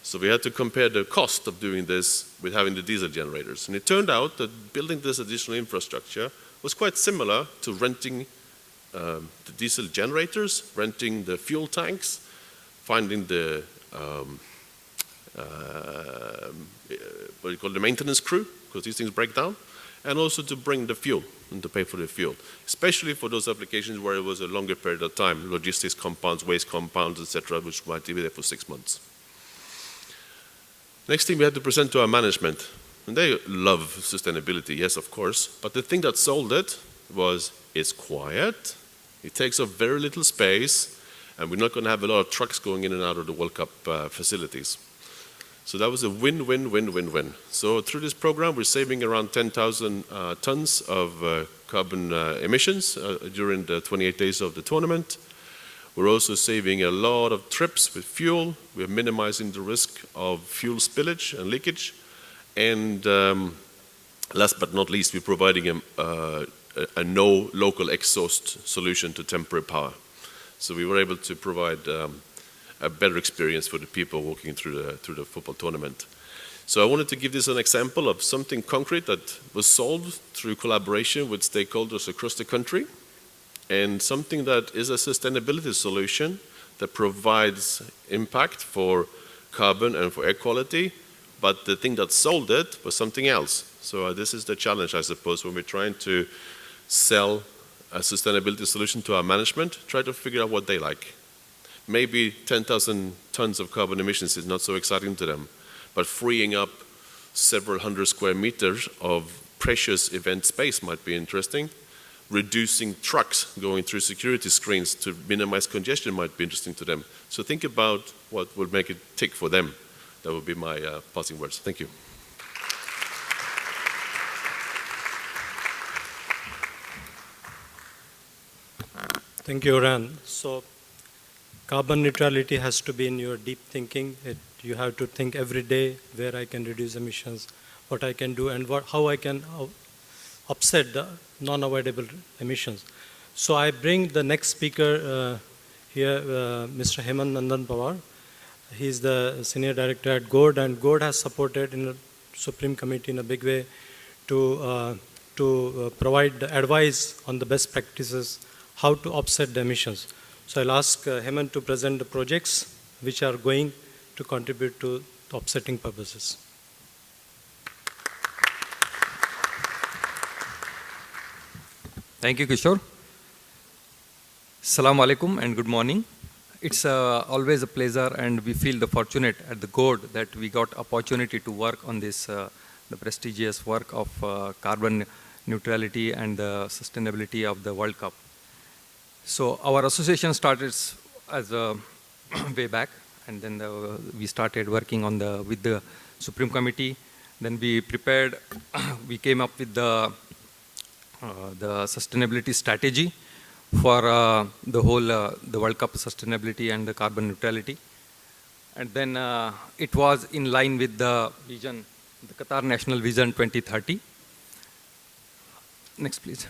So we had to compare the cost of doing this with having the diesel generators. And it turned out that building this additional infrastructure was quite similar to renting the diesel generators, renting the fuel tanks, finding the what you call the maintenance crew, because these things break down, and also to bring the fuel and to pay for the fuel, especially for those applications where it was a longer period of time, logistics compounds, waste compounds, etc., which might be there for 6 months. Next thing we had to present to our management, and they love sustainability, yes, of course, but the thing that sold it was it's quiet, it takes up very little space, and we're not going to have a lot of trucks going in and out of the World Cup facilities. So that was a win-win-win-win-win. So through this program, we're saving around 10,000 tons of carbon emissions during the 28 days of the tournament. We're also saving a lot of trips with fuel. We're minimizing the risk of fuel spillage and leakage. And last but not least, we're providing a no local exhaust solution to temporary power. So we were able to provide a better experience for the people walking through the football tournament. So I wanted to give this an example of something concrete that was solved through collaboration with stakeholders across the country, and something that is a sustainability solution that provides impact for carbon and for air quality, but the thing that sold it was something else. So this is the challenge, I suppose, when we're trying to sell a sustainability solution to our management, try to figure out what they like. Maybe 10,000 tons of carbon emissions is not so exciting to them, but freeing up several hundred square meters of precious event space might be interesting. Reducing trucks going through security screens to minimize congestion might be interesting to them. So think about what would make it tick for them. That would be my passing words. Thank you. Thank you, Ran. So carbon neutrality has to be in your deep thinking. You have to think every day where I can reduce emissions, what I can do, and how I can offset the non-avoidable emissions. So I bring the next speaker here, Mr. Hemant Nandan Pawar. He is the Senior Director at GORD, and GORD has supported in the Supreme Committee in a big way to provide advice on the best practices, how to offset the emissions. So I'll ask Hemant to present the projects which are going to contribute to offsetting purposes. Thank you, Kishore. Assalamu alaikum and good morning. It's always a pleasure, and we feel the fortunate at the GORD that we got opportunity to work on this, the prestigious work of carbon neutrality and the sustainability of the World Cup. So our association started as way back, and then we started working on with the Supreme Committee. Then we prepared, we came up with the sustainability strategy for the whole the World Cup sustainability and the carbon neutrality. And then it was in line with the vision, the Qatar National Vision 2030. Next, please.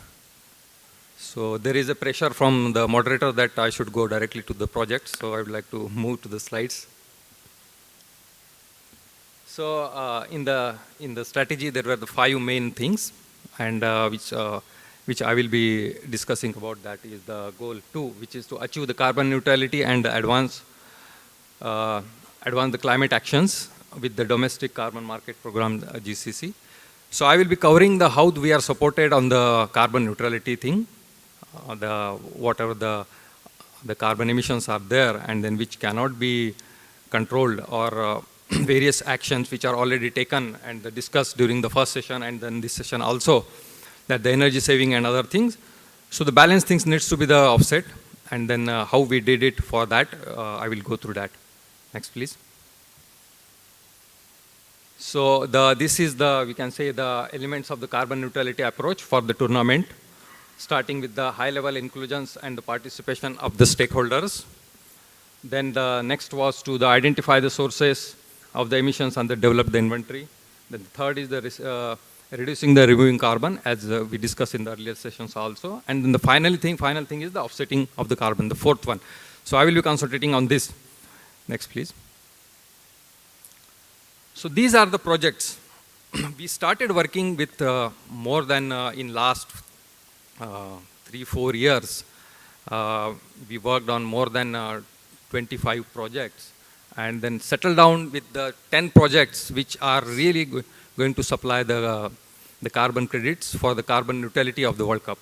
So there is a pressure from the moderator that I should go directly to the project. So I would like to move to the slides. So in the strategy, there were the 5 main things, and which I will be discussing about. That is the goal 2, which is to achieve the carbon neutrality and advance the climate actions with the domestic carbon market program, GCC. So I will be covering the how we are supported on the carbon neutrality thing, whatever the carbon emissions are there, and then which cannot be controlled, or various actions which are already taken and discussed during the first session and then this session also, that the energy saving and other things. So the balance things needs to be the offset, and then how we did it for that, I will go through that. Next, please. So this is we can say the elements of the carbon neutrality approach for the tournament, starting with the high level inclusions and the participation of the stakeholders. Then the next was to identify the sources of the emissions and develop the inventory. Then the third is the reducing the removing carbon, as we discussed in the earlier sessions also. And then the final thing is the offsetting of the carbon, the 4th one. So I will be concentrating on this. Next, please. So these are the projects. We started working with more than in last 3-4 years. We worked on more than 25 projects, and then settled down with the 10 projects which are really going to supply the carbon credits for the carbon neutrality of the World Cup.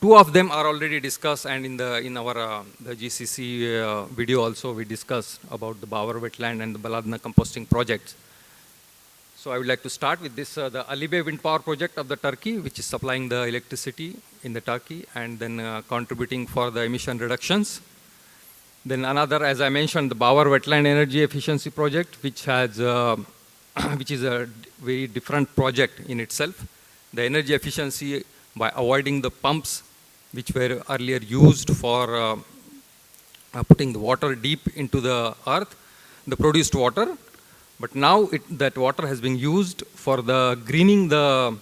2 of them are already discussed, and in our the GCC video also we discussed about the Bawar wetland and the Baladna composting projects. So I would like to start with this, the Ali Bey wind power project of the Turkey, which is supplying the electricity in the Turkey and then contributing for the emission reductions. Then another, as I mentioned, the Bawar wetland energy efficiency project, which has which is a very different project in itself. The energy efficiency by avoiding the pumps which were earlier used for putting the water deep into the earth, the produced water. But now that water has been used for the greening the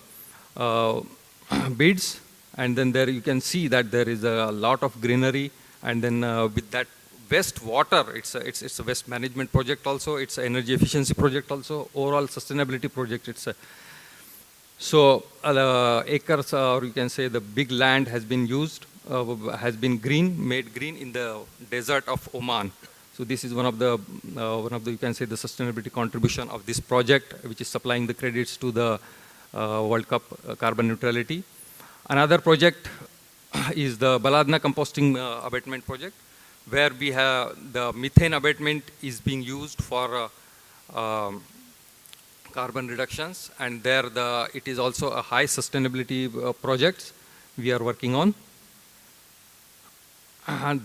beds, and then there you can see that there is a lot of greenery, and then with that waste water, it's a waste management project also, it's an energy efficiency project also, overall sustainability project. So acres, or you can say the big land has been used, has been made green in the desert of Oman. So this is one of the you can say the sustainability contribution of this project, which is supplying the credits to the World Cup carbon neutrality. Another project is the Baladna composting abatement project, where we have the methane abatement is being used for carbon reductions, and there it is also a high sustainability project we are working on. And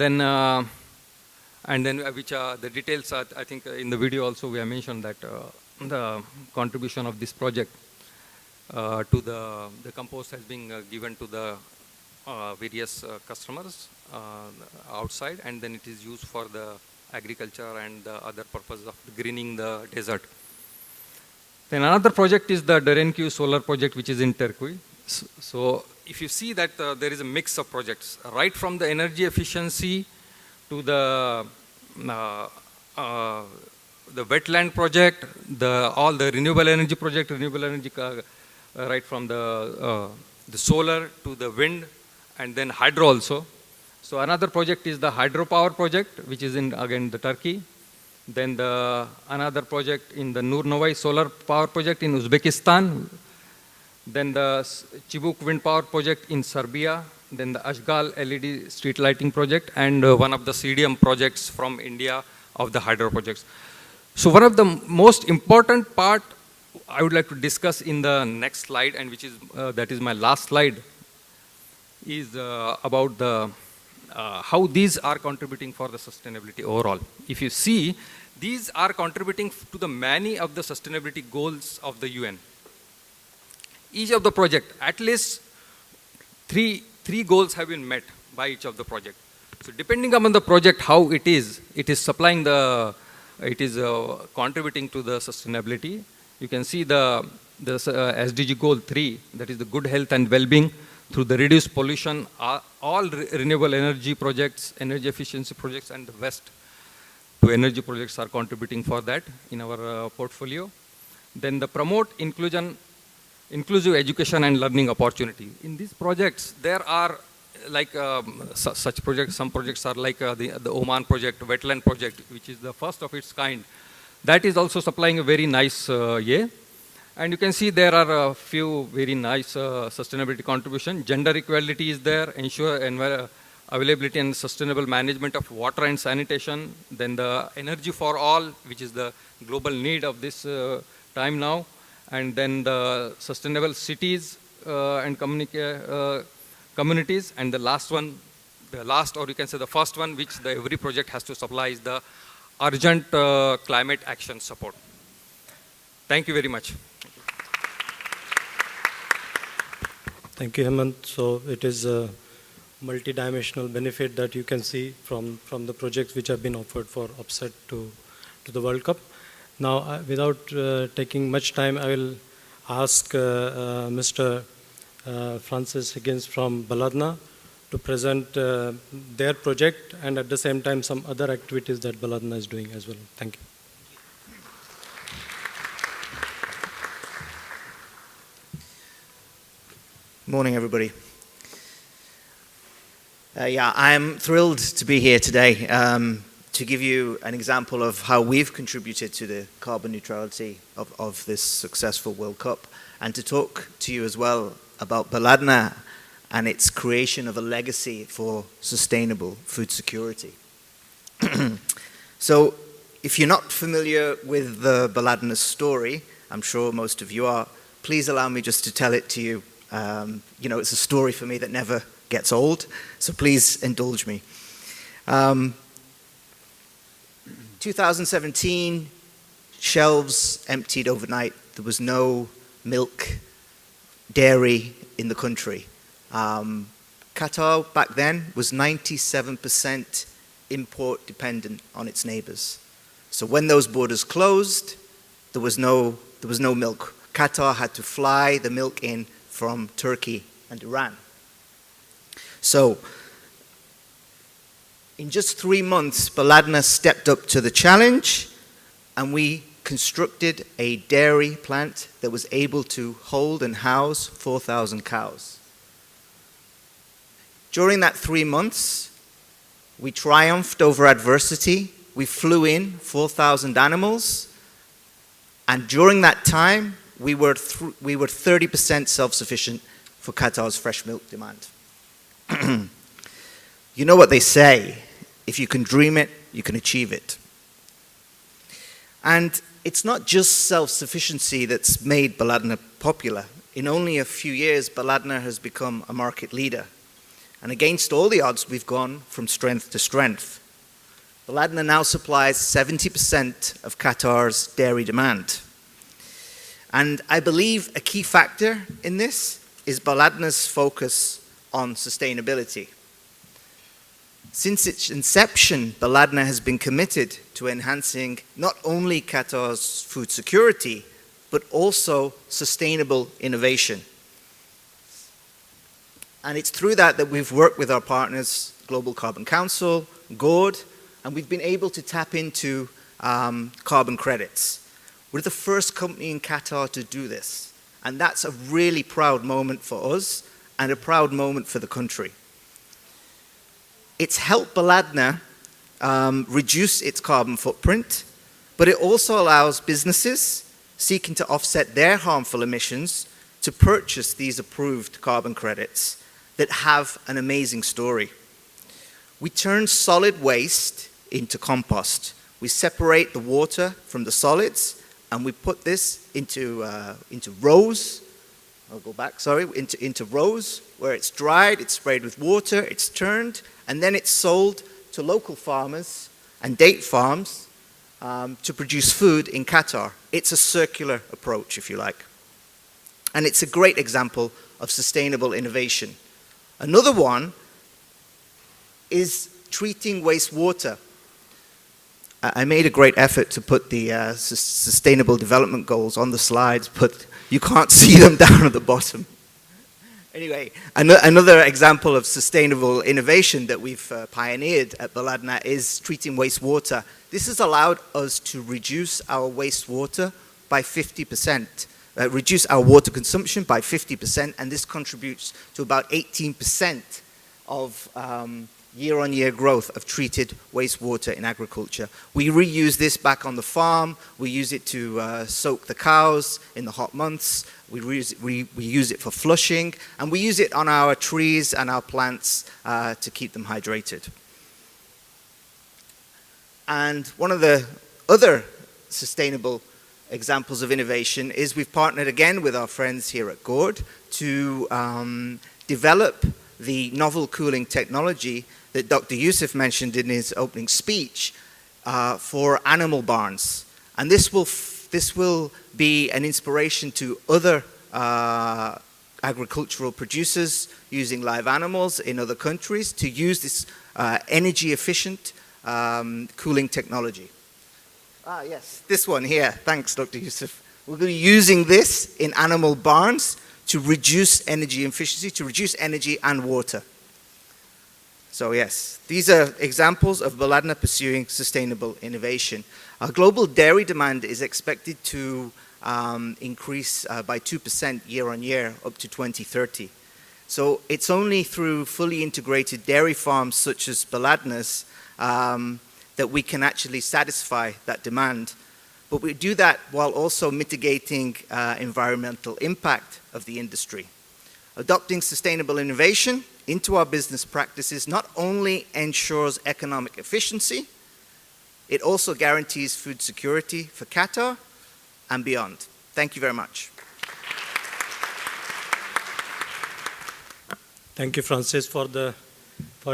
then which are the details are, I think in the video also we have mentioned that the contribution of this project to the compost has been given to the various customers outside, and then it is used for the agriculture and the other purpose of greening the desert. Then another project is the Derenkiu solar project, which is in Turkey. So if you see that there is a mix of projects, right from the energy efficiency to the wetland project, all the renewable energy project, right from the solar to the wind, and then hydro also. So another project is the hydropower project, which is in again the Turkey. Then another project in the Nur Novai solar power project in Uzbekistan. Then the Chibuk wind power project in Serbia. Then the Ashgal LED street lighting project, and one of the CDM projects from India of the hydro projects. So one of the most important part I would like to discuss in the next slide, and which is that is my last slide, is about the how these are contributing for the sustainability overall. If you see, these are contributing to the many of the sustainability goals of the UN. Each of the project, at least three goals have been met by each of the project. So depending upon the project, how it is supplying it is contributing to the sustainability. You can see the SDG goal 3, that is the good health and well-being. through the reduced pollution, all renewable energy projects, energy efficiency projects, and the waste to energy projects are contributing for that in our portfolio. Then the promote inclusive education and learning opportunity. In these projects, there are like such projects, some projects are like the Oman project, wetland project, which is the first of its kind. That is also supplying a very nice and you can see there are a few very nice sustainability contribution. Gender equality is there, ensure availability and sustainable management of water and sanitation. Then the energy for all, which is the global need of this time now. And then the sustainable cities and communities. And the last one, or you can say the first one, which every project has to supply, is the urgent climate action support. Thank you very much. Thank you, Hemant. So it is a multi-dimensional benefit that you can see from the projects which have been offered for offset to the World Cup. Now, without taking much time, I will ask Mr. Francis Higgins from Baladna to present their project and at the same time some other activities that Baladna is doing as well. Thank you. Morning, everybody. Yeah, I'm thrilled to be here today to give you an example of how we've contributed to the carbon neutrality of this successful World Cup, and to talk to you as well about Baladna and its creation of a legacy for sustainable food security. So, if you're not familiar with the Baladna story, I'm sure most of you are, please allow me just to tell it to you. You know, it's a story for me that never gets old, so please indulge me. 2017, shelves emptied overnight. There was no milk, dairy in the country. Qatar back then was 97% import dependent on its neighbors. So when those borders closed, there was no milk. Qatar had to fly the milk in from Turkey and Iran. So, in just 3 months, Baladna stepped up to the challenge, and we constructed a dairy plant that was able to hold and house 4,000 cows. During that 3 months, we triumphed over adversity. We flew in 4,000 animals, and during that time, we were 30% self-sufficient for Qatar's fresh milk demand. You know what they say, if you can dream it, you can achieve it. And it's not just self-sufficiency that's made Baladna popular. In only a few years, Baladna has become a market leader. And against all the odds, we've gone from strength to strength. Baladna now supplies 70% of Qatar's dairy demand. And I believe a key factor in this is Baladna's focus on sustainability. Since its inception, Baladna has been committed to enhancing not only Qatar's food security, but also sustainable innovation. And it's through that we've worked with our partners, Global Carbon Council, GORD, and we've been able to tap into carbon credits. We're the first company in Qatar to do this. And that's a really proud moment for us and a proud moment for the country. It's helped Baladna reduce its carbon footprint, but it also allows businesses seeking to offset their harmful emissions to purchase these approved carbon credits that have an amazing story. We turn solid waste into compost. We separate the water from the solids, and we put this into rows. I'll go back, sorry, into rows where it's dried, it's sprayed with water, it's turned, and then it's sold to local farmers and date farms to produce food in Qatar. It's a circular approach, if you like. And it's a great example of sustainable innovation. Another one is treating wastewater. I made a great effort to put the Sustainable Development Goals on the slides, but you can't see them down at the bottom. Anyway, another example of sustainable innovation that we've pioneered at Baladna is treating wastewater. This has allowed us to reduce our wastewater by 50%, reduce our water consumption by 50%, and this contributes to about 18% of year-on-year growth of treated wastewater in agriculture. We reuse this back on the farm. We use it to soak the cows in the hot months. We use it for flushing, and we use it on our trees and our plants to keep them hydrated. And one of the other sustainable examples of innovation is we've partnered again with our friends here at GORD to develop the novel cooling technology that Dr. Youssef mentioned in his opening speech for animal barns. And this will be an inspiration to other agricultural producers using live animals in other countries to use this energy efficient cooling technology. Ah, yes, this one here. Thanks, Dr. Youssef. We're going to be using this in animal barns to reduce energy efficiency, to reduce energy and water. So yes, these are examples of Baladna pursuing sustainable innovation. Our global dairy demand is expected to increase by 2% year on year up to 2030. So it's only through fully integrated dairy farms such as Baladna's that we can actually satisfy that demand. But we do that while also mitigating environmental impact of the industry. Adopting sustainable innovation into our business practices not only ensures economic efficiency, it also guarantees food security for Qatar and beyond. Thank you very much. Thank you, Francis, for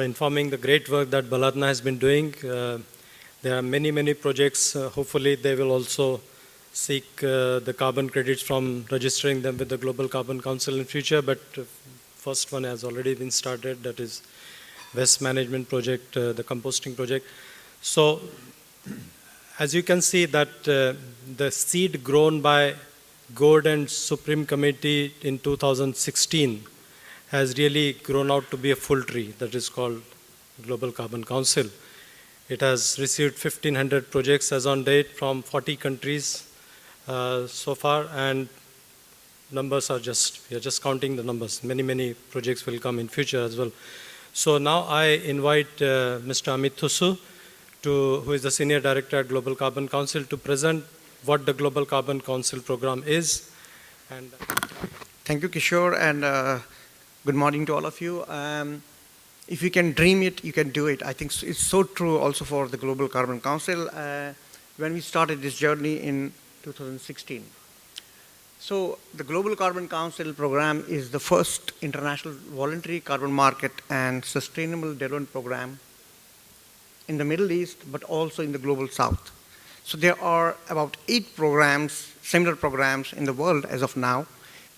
informing the great work that Baladna has been doing. There are many, many projects. Hopefully, they will also seek the carbon credits from registering them with the Global Carbon Council in future. But first one has already been started. That is waste management project, the composting project. So, as you can see, that the seed grown by GORD and Supreme Committee in 2016 has really grown out to be a full tree that is called Global Carbon Council. It has received 1,500 projects as on date from 40 countries so far, and numbers are we are just counting the numbers. Many, many projects will come in future as well. So now I invite Mr. Amit Thusu, who is the Senior Director at Global Carbon Council, to present what the Global Carbon Council program is. And thank you, Kishore, and good morning to all of you. If you can dream it, you can do it. I think it's so true also for the Global Carbon Council when we started this journey in 2016. So the Global Carbon Council program is the first international voluntary carbon market and sustainable development program in the Middle East, but also in the global South. So there are about 8 programs, similar programs in the world as of now.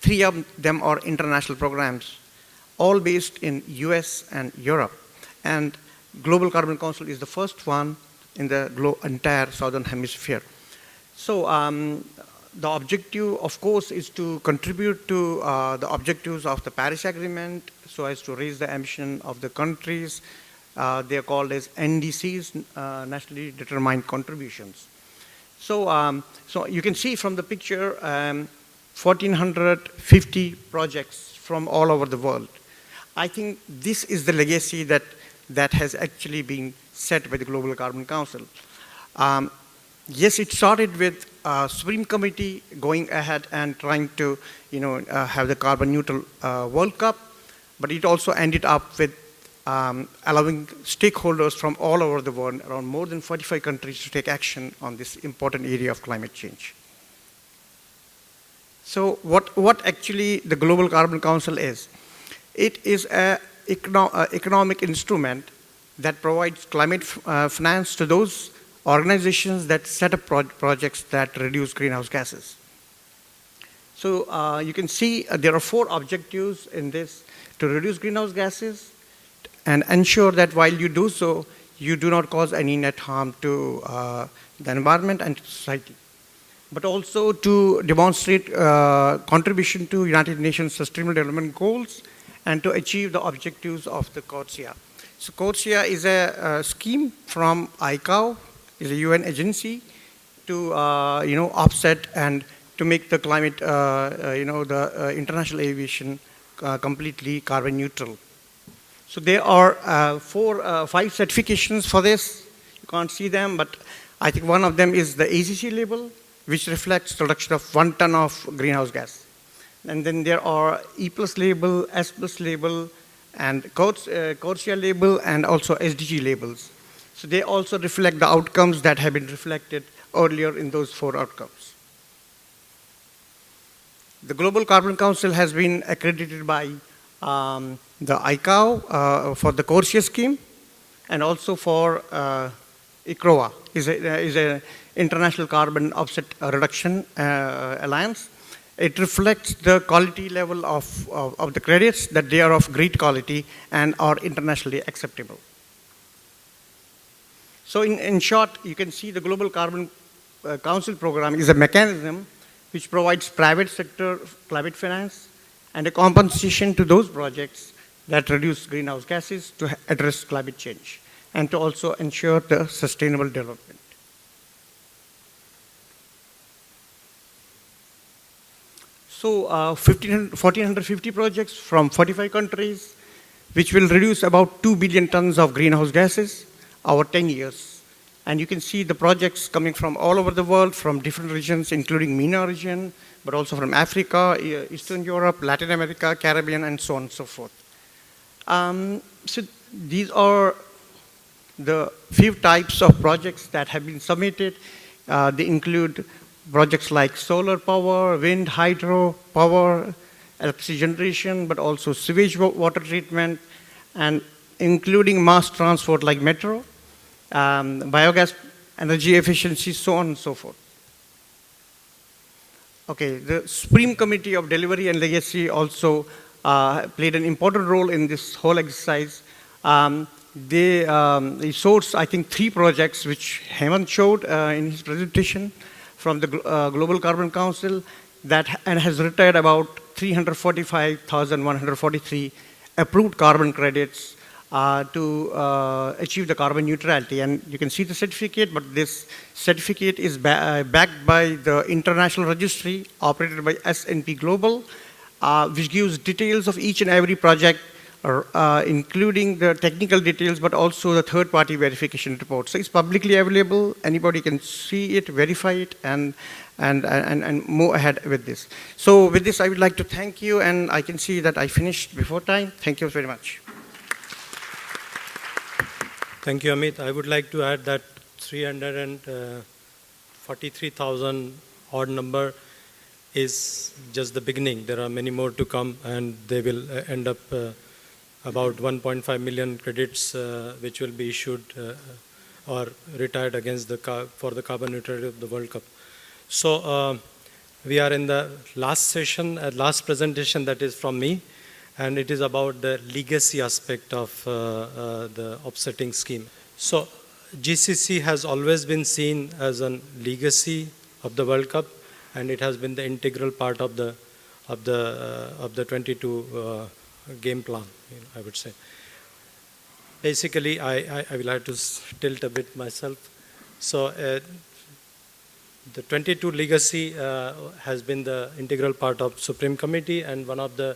3 of them are international programs, all based in US and Europe. And Global Carbon Council is the first one in the entire Southern Hemisphere. So the objective, of course, is to contribute to the objectives of the Paris Agreement so as to raise the emission of the countries. They are called as NDCs, nationally determined contributions. So, so you can see from the picture 1,450 projects from all over the world. I think this is the legacy that has actually been set by the Global Carbon Council. Yes, it started with Supreme Committee going ahead and trying to, have the carbon neutral World Cup, but it also ended up with allowing stakeholders from all over the world, around more than 45 countries, to take action on this important area of climate change. So what actually the Global Carbon Council is? It is an economic instrument that provides climate finance to those organizations that set up projects that reduce greenhouse gases. So you can see there are 4 objectives in this: to reduce greenhouse gases and ensure that while you do so, you do not cause any net harm to the environment and to society. but also to demonstrate contribution to United Nations Sustainable Development Goals and to achieve the objectives of the QSTP. So QSTP is a scheme from ICAO, is a UN agency to offset and to make the climate, the international aviation completely carbon neutral. So there are 5 certifications for this. You can't see them, but I think one of them is the ACC label, which reflects the reduction of 1 ton of greenhouse gas. And then there are E+ label, S+ label, and QSTP label, and also SDG labels. So they also reflect the outcomes that have been reflected earlier in those 4 outcomes. The Global Carbon Council has been accredited by the ICAO for the QSTP scheme, and also for ICROA, is an international carbon offset reduction alliance. It reflects the quality level of the credits, that they are of great quality and are internationally acceptable. So in short, you can see the Global Carbon Council program is a mechanism which provides private sector climate finance and a compensation to those projects that reduce greenhouse gases to address climate change and to also ensure the sustainable development. So 1,450 projects from 45 countries, which will reduce about 2 billion tons of greenhouse gases over 10 years. And you can see the projects coming from all over the world, from different regions, including MENA region, but also from Africa, Eastern Europe, Latin America, Caribbean, and so on and so forth. So these are the few types of projects that have been submitted. They include projects like solar power, wind, hydro power, electricity generation, but also sewage water treatment, and including mass transport like metro, biogas, energy efficiency, so on and so forth. Okay, the Supreme Committee of Delivery and Legacy also played an important role in this whole exercise. They sourced, I think, 3 projects, which Hemant showed in his presentation from the Global Carbon Council, and has retired about 345,143 approved carbon credits to achieve the carbon neutrality. And you can see the certificate, but this certificate is backed by the international registry operated by S&P Global, which gives details of each and every project, including the technical details, but also the third-party verification report. So it's publicly available. Anybody can see it, verify it, and move ahead with this. So with this, I would like to thank you, and I can see that I finished before time. Thank you very much. Thank you, Amit. I would like to add that 343,000 odd number is just the beginning. There are many more to come, and they will end up about 1.5 million credits which will be issued or retired against for the carbon neutrality of the World Cup. So we are in the last session, last presentation that is from me, and it is about the legacy aspect of the offsetting scheme. So GCC has always been seen as a legacy of the World Cup, and it has been the integral part of the 22 game plan, I would say. Basically, I will have to tilt a bit myself. So the 22 legacy has been the integral part of Supreme Committee, and one of the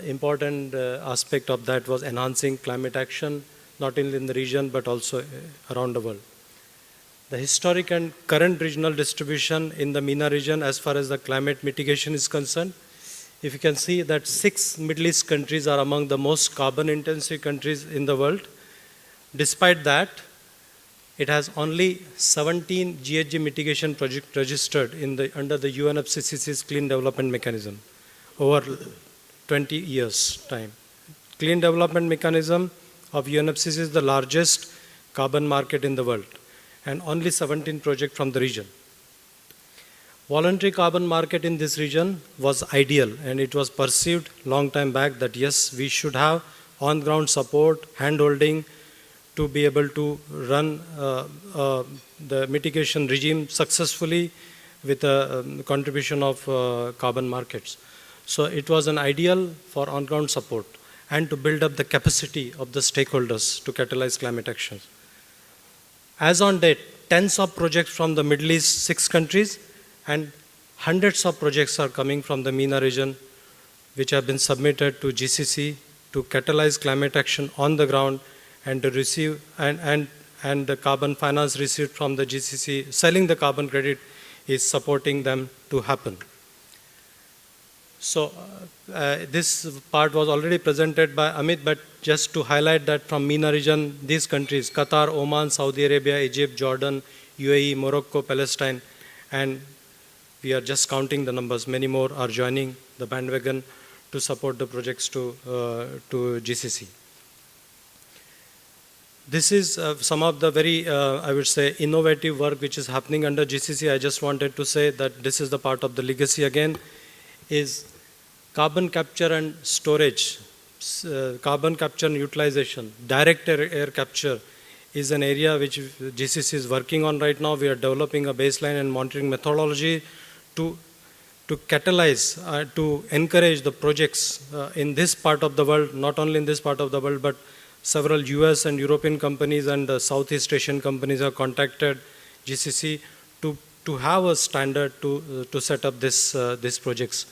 important aspect of that was enhancing climate action, not only in the region, but also around the world. The historic and current regional distribution in the MENA region as far as the climate mitigation is concerned, if you can see that 6 Middle East countries are among the most carbon-intensive countries in the world. Despite that, it has only 17 GHG mitigation projects registered under the UNFCCC's Clean Development Mechanism over 20 years' time. Clean Development Mechanism of UNFCCC is the largest carbon market in the world, and only 17 projects from the region. Voluntary carbon market in this region was ideal, and it was perceived long time back that yes, we should have on-ground support, hand-holding to be able to run the mitigation regime successfully with a contribution of carbon markets. So it was an ideal for on-ground support and to build up the capacity of the stakeholders to catalyze climate action. As on date, tens of projects from the Middle East, 6 countries, and hundreds of projects are coming from the MENA region, which have been submitted to GCC to catalyze climate action on the ground and to receive, and the carbon finance received from the GCC, selling the carbon credit is supporting them to happen. So this part was already presented by Amit, but just to highlight that from MENA region, these countries, Qatar, Oman, Saudi Arabia, Egypt, Jordan, UAE, Morocco, Palestine, and we are just counting the numbers. Many more are joining the bandwagon to support the projects to GCC. This is some of the very, I would say, innovative work which is happening under GCC. I just wanted to say that this is the part of the legacy again, is carbon capture and storage, carbon capture and utilization, direct air capture is an area which GCC is working on right now. We are developing a baseline and monitoring methodology to catalyze, to encourage the projects in this part of the world, not only in this part of the world, but several US and European companies and Southeast Asian companies have contacted GCC to have a standard to set up these projects.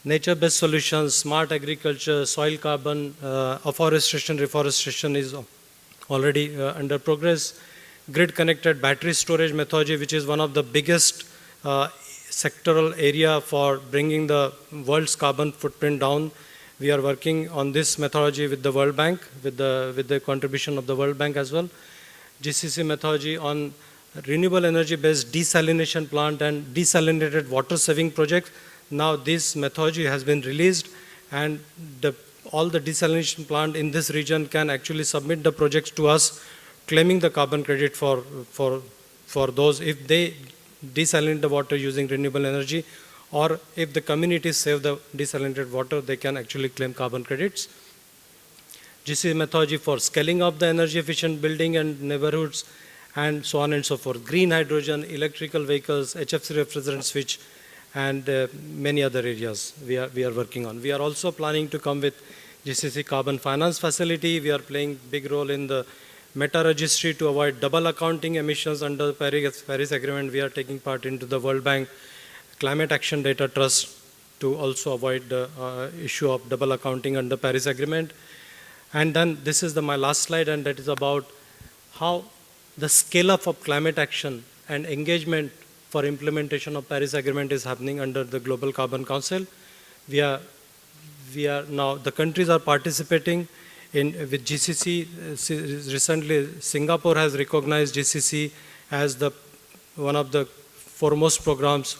Nature-based solutions, smart agriculture, soil carbon, afforestation, reforestation is already under progress. Grid-connected battery storage methodology, which is one of the biggest sectoral area for bringing the world's carbon footprint down. We are working on this methodology with the World Bank, with the contribution of the World Bank as well. GCC methodology on renewable energy-based desalination plant and desalinated water saving projects. Now this methodology has been released, and all the desalination plant in this region can actually submit the projects to us, claiming the carbon credit for those if they desalinate the water using renewable energy, or if the communities save the desalinated water, they can actually claim carbon credits. GCC methodology for scaling up the energy efficient building and neighborhoods, and so on and so forth. Green hydrogen, electrical vehicles, HFC refrigerant switch, and many other areas we are working on. We are also planning to come with GCC carbon finance facility. We are playing big role in the meta registry to avoid double accounting emissions under the Paris Agreement. We are taking part into the World Bank Climate Action Data Trust to also avoid the issue of double accounting under Paris Agreement. And then this is my last slide, and that is about how the scale up of climate action and engagement for implementation of Paris Agreement is happening under the Global Carbon Council. We are now, the countries are participating with GCC. Recently, Singapore has recognized GCC as one of the foremost programs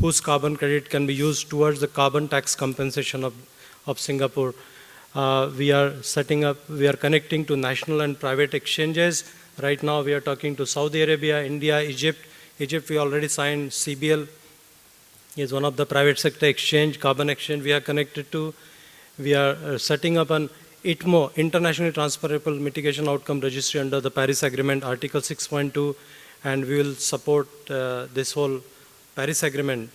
whose carbon credit can be used towards the carbon tax compensation of Singapore. We are connecting to national and private exchanges. Right now, we are talking to Saudi Arabia, India, Egypt. Egypt, we already signed CBL, is one of the private sector exchange, carbon exchange we are connected to. We are setting up an ITMO, Internationally Transferable Mitigation Outcome Registry under the Paris Agreement, Article 6.2, and we will support this whole Paris Agreement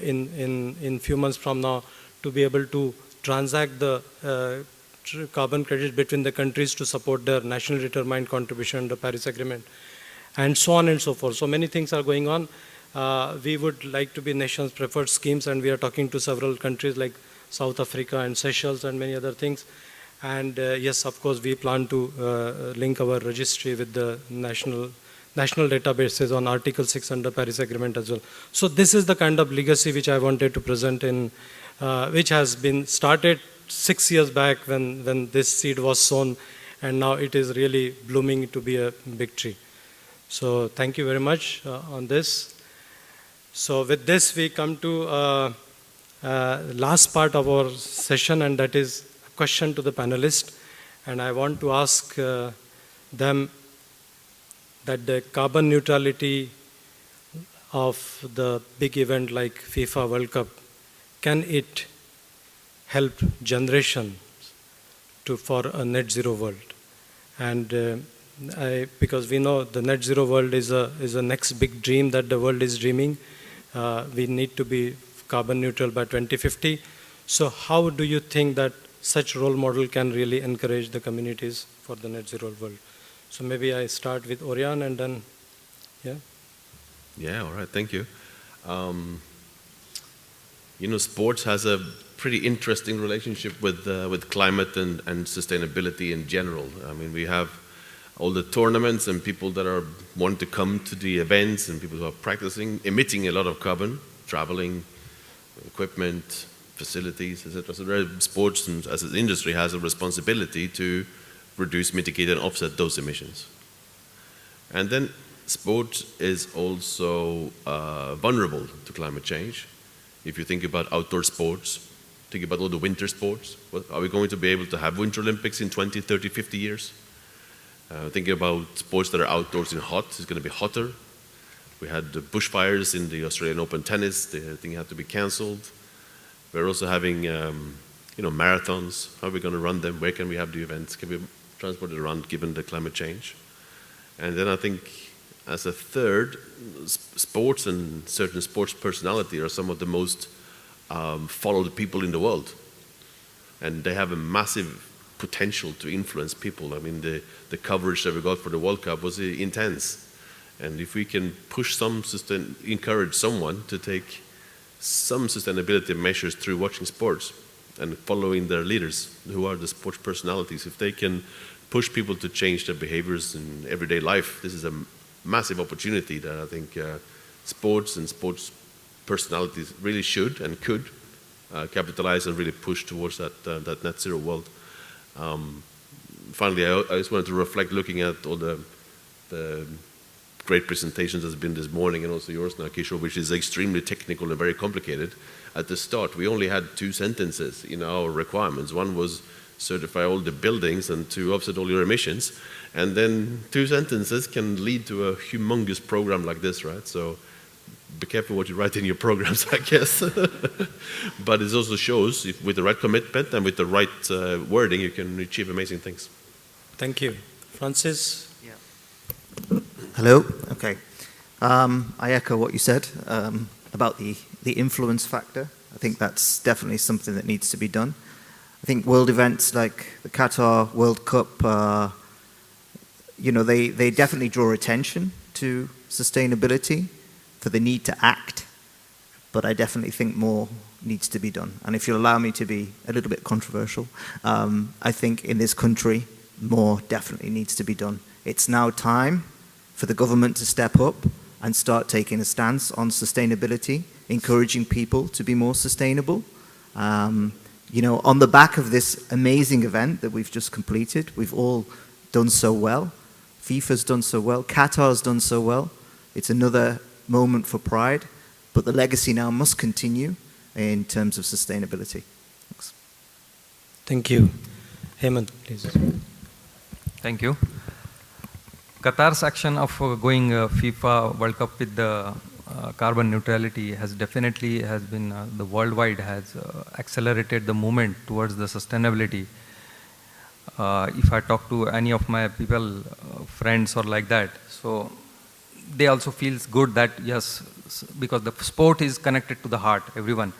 in few months from now to be able to transact the carbon credits between the countries to support their nationally determined contribution under Paris Agreement, and so on and so forth. So many things are going on. We would like to be nations' preferred schemes, and we are talking to several countries like South Africa and Seychelles and many other things. And yes, of course, we plan to link our registry with the national databases on Article 6 under Paris Agreement as well. So this is the kind of legacy which I wanted to present in, which has been started 6 years back when this seed was sown, and now it is really blooming to be a big tree. So thank you very much on this. So with this, we come to last part of our session, and that is a question to the panelists. And I want to ask them that the carbon neutrality of the big event like FIFA World Cup, can it help generations for a net zero world? And because we know the net zero world is a next big dream that the world is dreaming. We need to be carbon neutral by 2050. So how do you think that such role model can really encourage the communities for the net zero world? So maybe I start with Orion and then, yeah. Yeah, all right, thank you. You know, sports has a pretty interesting relationship with climate and sustainability in general. I mean, we have all the tournaments and people that are wanting to come to the events and people who are practicing, emitting a lot of carbon, traveling, equipment, facilities, etc. So sports and as an industry has a responsibility to reduce, mitigate and offset those emissions. And then sport is also vulnerable to climate change. If you think about outdoor sports, think about all the winter sports. Are we going to be able to have Winter Olympics in 20, 30, 50 years? Thinking about sports that are outdoors and hot, it's going to be hotter. We had the bushfires in the Australian Open tennis. The thing had to be cancelled. We're also having, marathons. How are we going to run them? Where can we have the events? Can we transport it around given the climate change? And then I think as a third, sports and certain sports personality are some of the most followed people in the world. And they have a massive potential to influence people. I mean, the coverage that we got for the World Cup was intense. And if we can push encourage someone to take some sustainability measures through watching sports and following their leaders, who are the sports personalities, if they can push people to change their behaviors in everyday life, this is a massive opportunity that I think sports and sports personalities really should and could capitalize and really push towards that net zero world. Finally, I just wanted to reflect looking at all the great presentations that's been this morning and also yours now, Kishore, which is extremely technical and very complicated. At the start, we only had 2 sentences in our requirements. One was certify all the buildings and to offset all your emissions. And then 2 sentences can lead to a humongous program like this, right? So be careful what you write in your programs, I guess. But it also shows if with the right commitment and with the right wording, you can achieve amazing things. Thank you. Francis? Yeah. Hello. Okay. I echo what you said about the influence factor. I think that's definitely something that needs to be done. I think world events like the Qatar World Cup, they definitely draw attention to sustainability, for the need to act, but I definitely think more needs to be done. And if you'll allow me to be a little bit controversial, I think in this country, more definitely needs to be done. It's now time for the government to step up and start taking a stance on sustainability, encouraging people to be more sustainable. On the back of this amazing event that we've just completed, we've all done so well. FIFA's done so well. Qatar's done so well. It's another moment for pride, but the legacy now must continue in terms of sustainability. Thanks. Thank you. Hemant, please. Thank you. Qatar's action of going FIFA World Cup with the carbon neutrality has definitely been the worldwide has accelerated the movement towards the sustainability. If I talk to any of my people, friends or like that, so they also feels good that yes, because the sport is connected to the heart, everyone.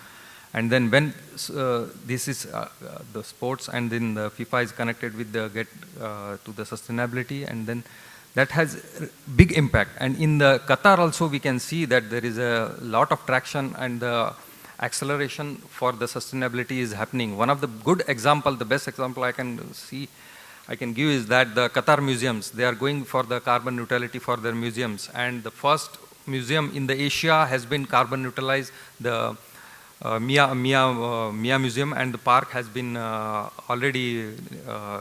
And then when this is the sports and then the FIFA is connected with the to the sustainability, and then that has big impact. And in the Qatar also we can see that there is a lot of traction and the acceleration for the sustainability is happening. One of the good example, the best example I can give is that the Qatar museums, they are going for the carbon neutrality for their museums. And the first museum in the Asia has been carbon neutralized. The Mia Museum and the park has been already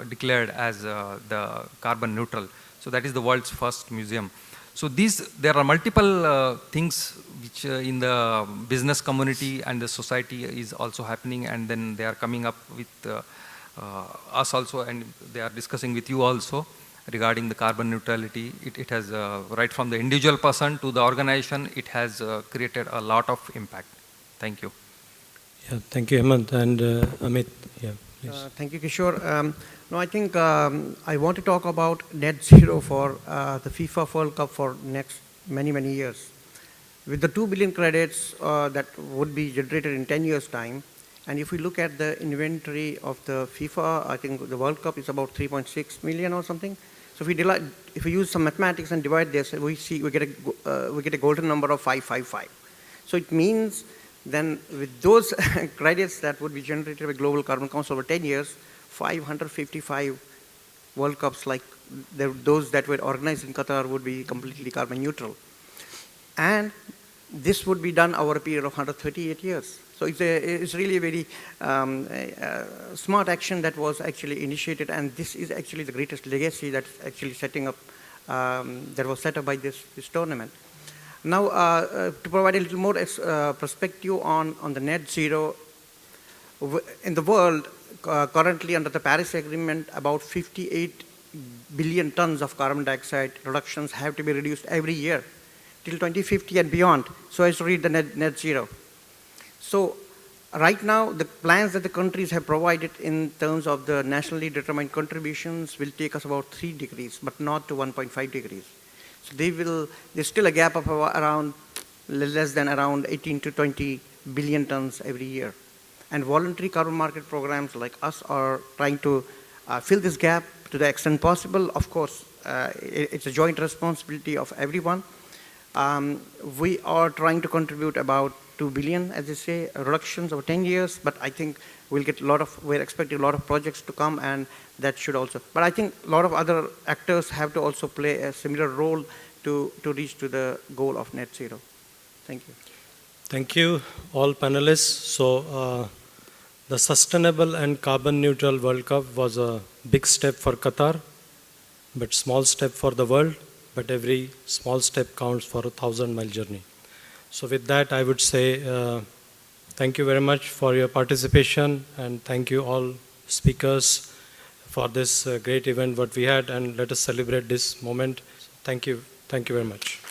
declared as the carbon neutral. So that is the world's first museum. So there are multiple things which in the business community and the society is also happening, and then they are coming up with us also, and they are discussing with you also regarding the carbon neutrality. It has, right from the individual person to the organization, it has created a lot of impact. Thank you. Yeah, thank you, Hemant. And Amit, yeah, Thank you, Kishore. No, I think I want to talk about net zero for the FIFA World Cup for next many, many years. With the 2 billion credits that would be generated in 10 years' time, and if we look at the inventory of the FIFA, I think the World Cup is about 3.6 million or something. So if we use some mathematics and divide this, we get a golden number of 555. So it means then with those credits that would be generated by Global Carbon Council over 10 years, 555 World Cups like those that were organized in Qatar would be completely carbon neutral. And this would be done over a period of 138 years. So it's really a very smart action that was actually initiated, and this is actually the greatest legacy that's actually setting up, that was set up by this tournament. Now, to provide a little more perspective on the net zero, in the world, currently under the Paris Agreement, about 58 billion tons of carbon dioxide reductions have to be reduced every year till 2050 and beyond, so as to reach the net zero. So right now, the plans that the countries have provided in terms of the nationally determined contributions will take us about 3 degrees, but not to 1.5 degrees. So there's still a gap of around less than around 18 to 20 billion tons every year. And voluntary carbon market programs like us are trying to fill this gap to the extent possible. Of course, it's a joint responsibility of everyone. We are trying to contribute about 2 billion, as they say, reductions over 10 years, but I think we're expecting a lot of projects to come, and that should also. But I think a lot of other actors have to also play a similar role to reach to the goal of net zero. Thank you. Thank you, all panelists. So the Sustainable and Carbon Neutral World Cup was a big step for Qatar, but small step for the world, but every small step counts for a 1,000-mile journey. So with that, I would say thank you very much for your participation, and thank you all speakers for this great event what we had, and let us celebrate this moment. Thank you very much.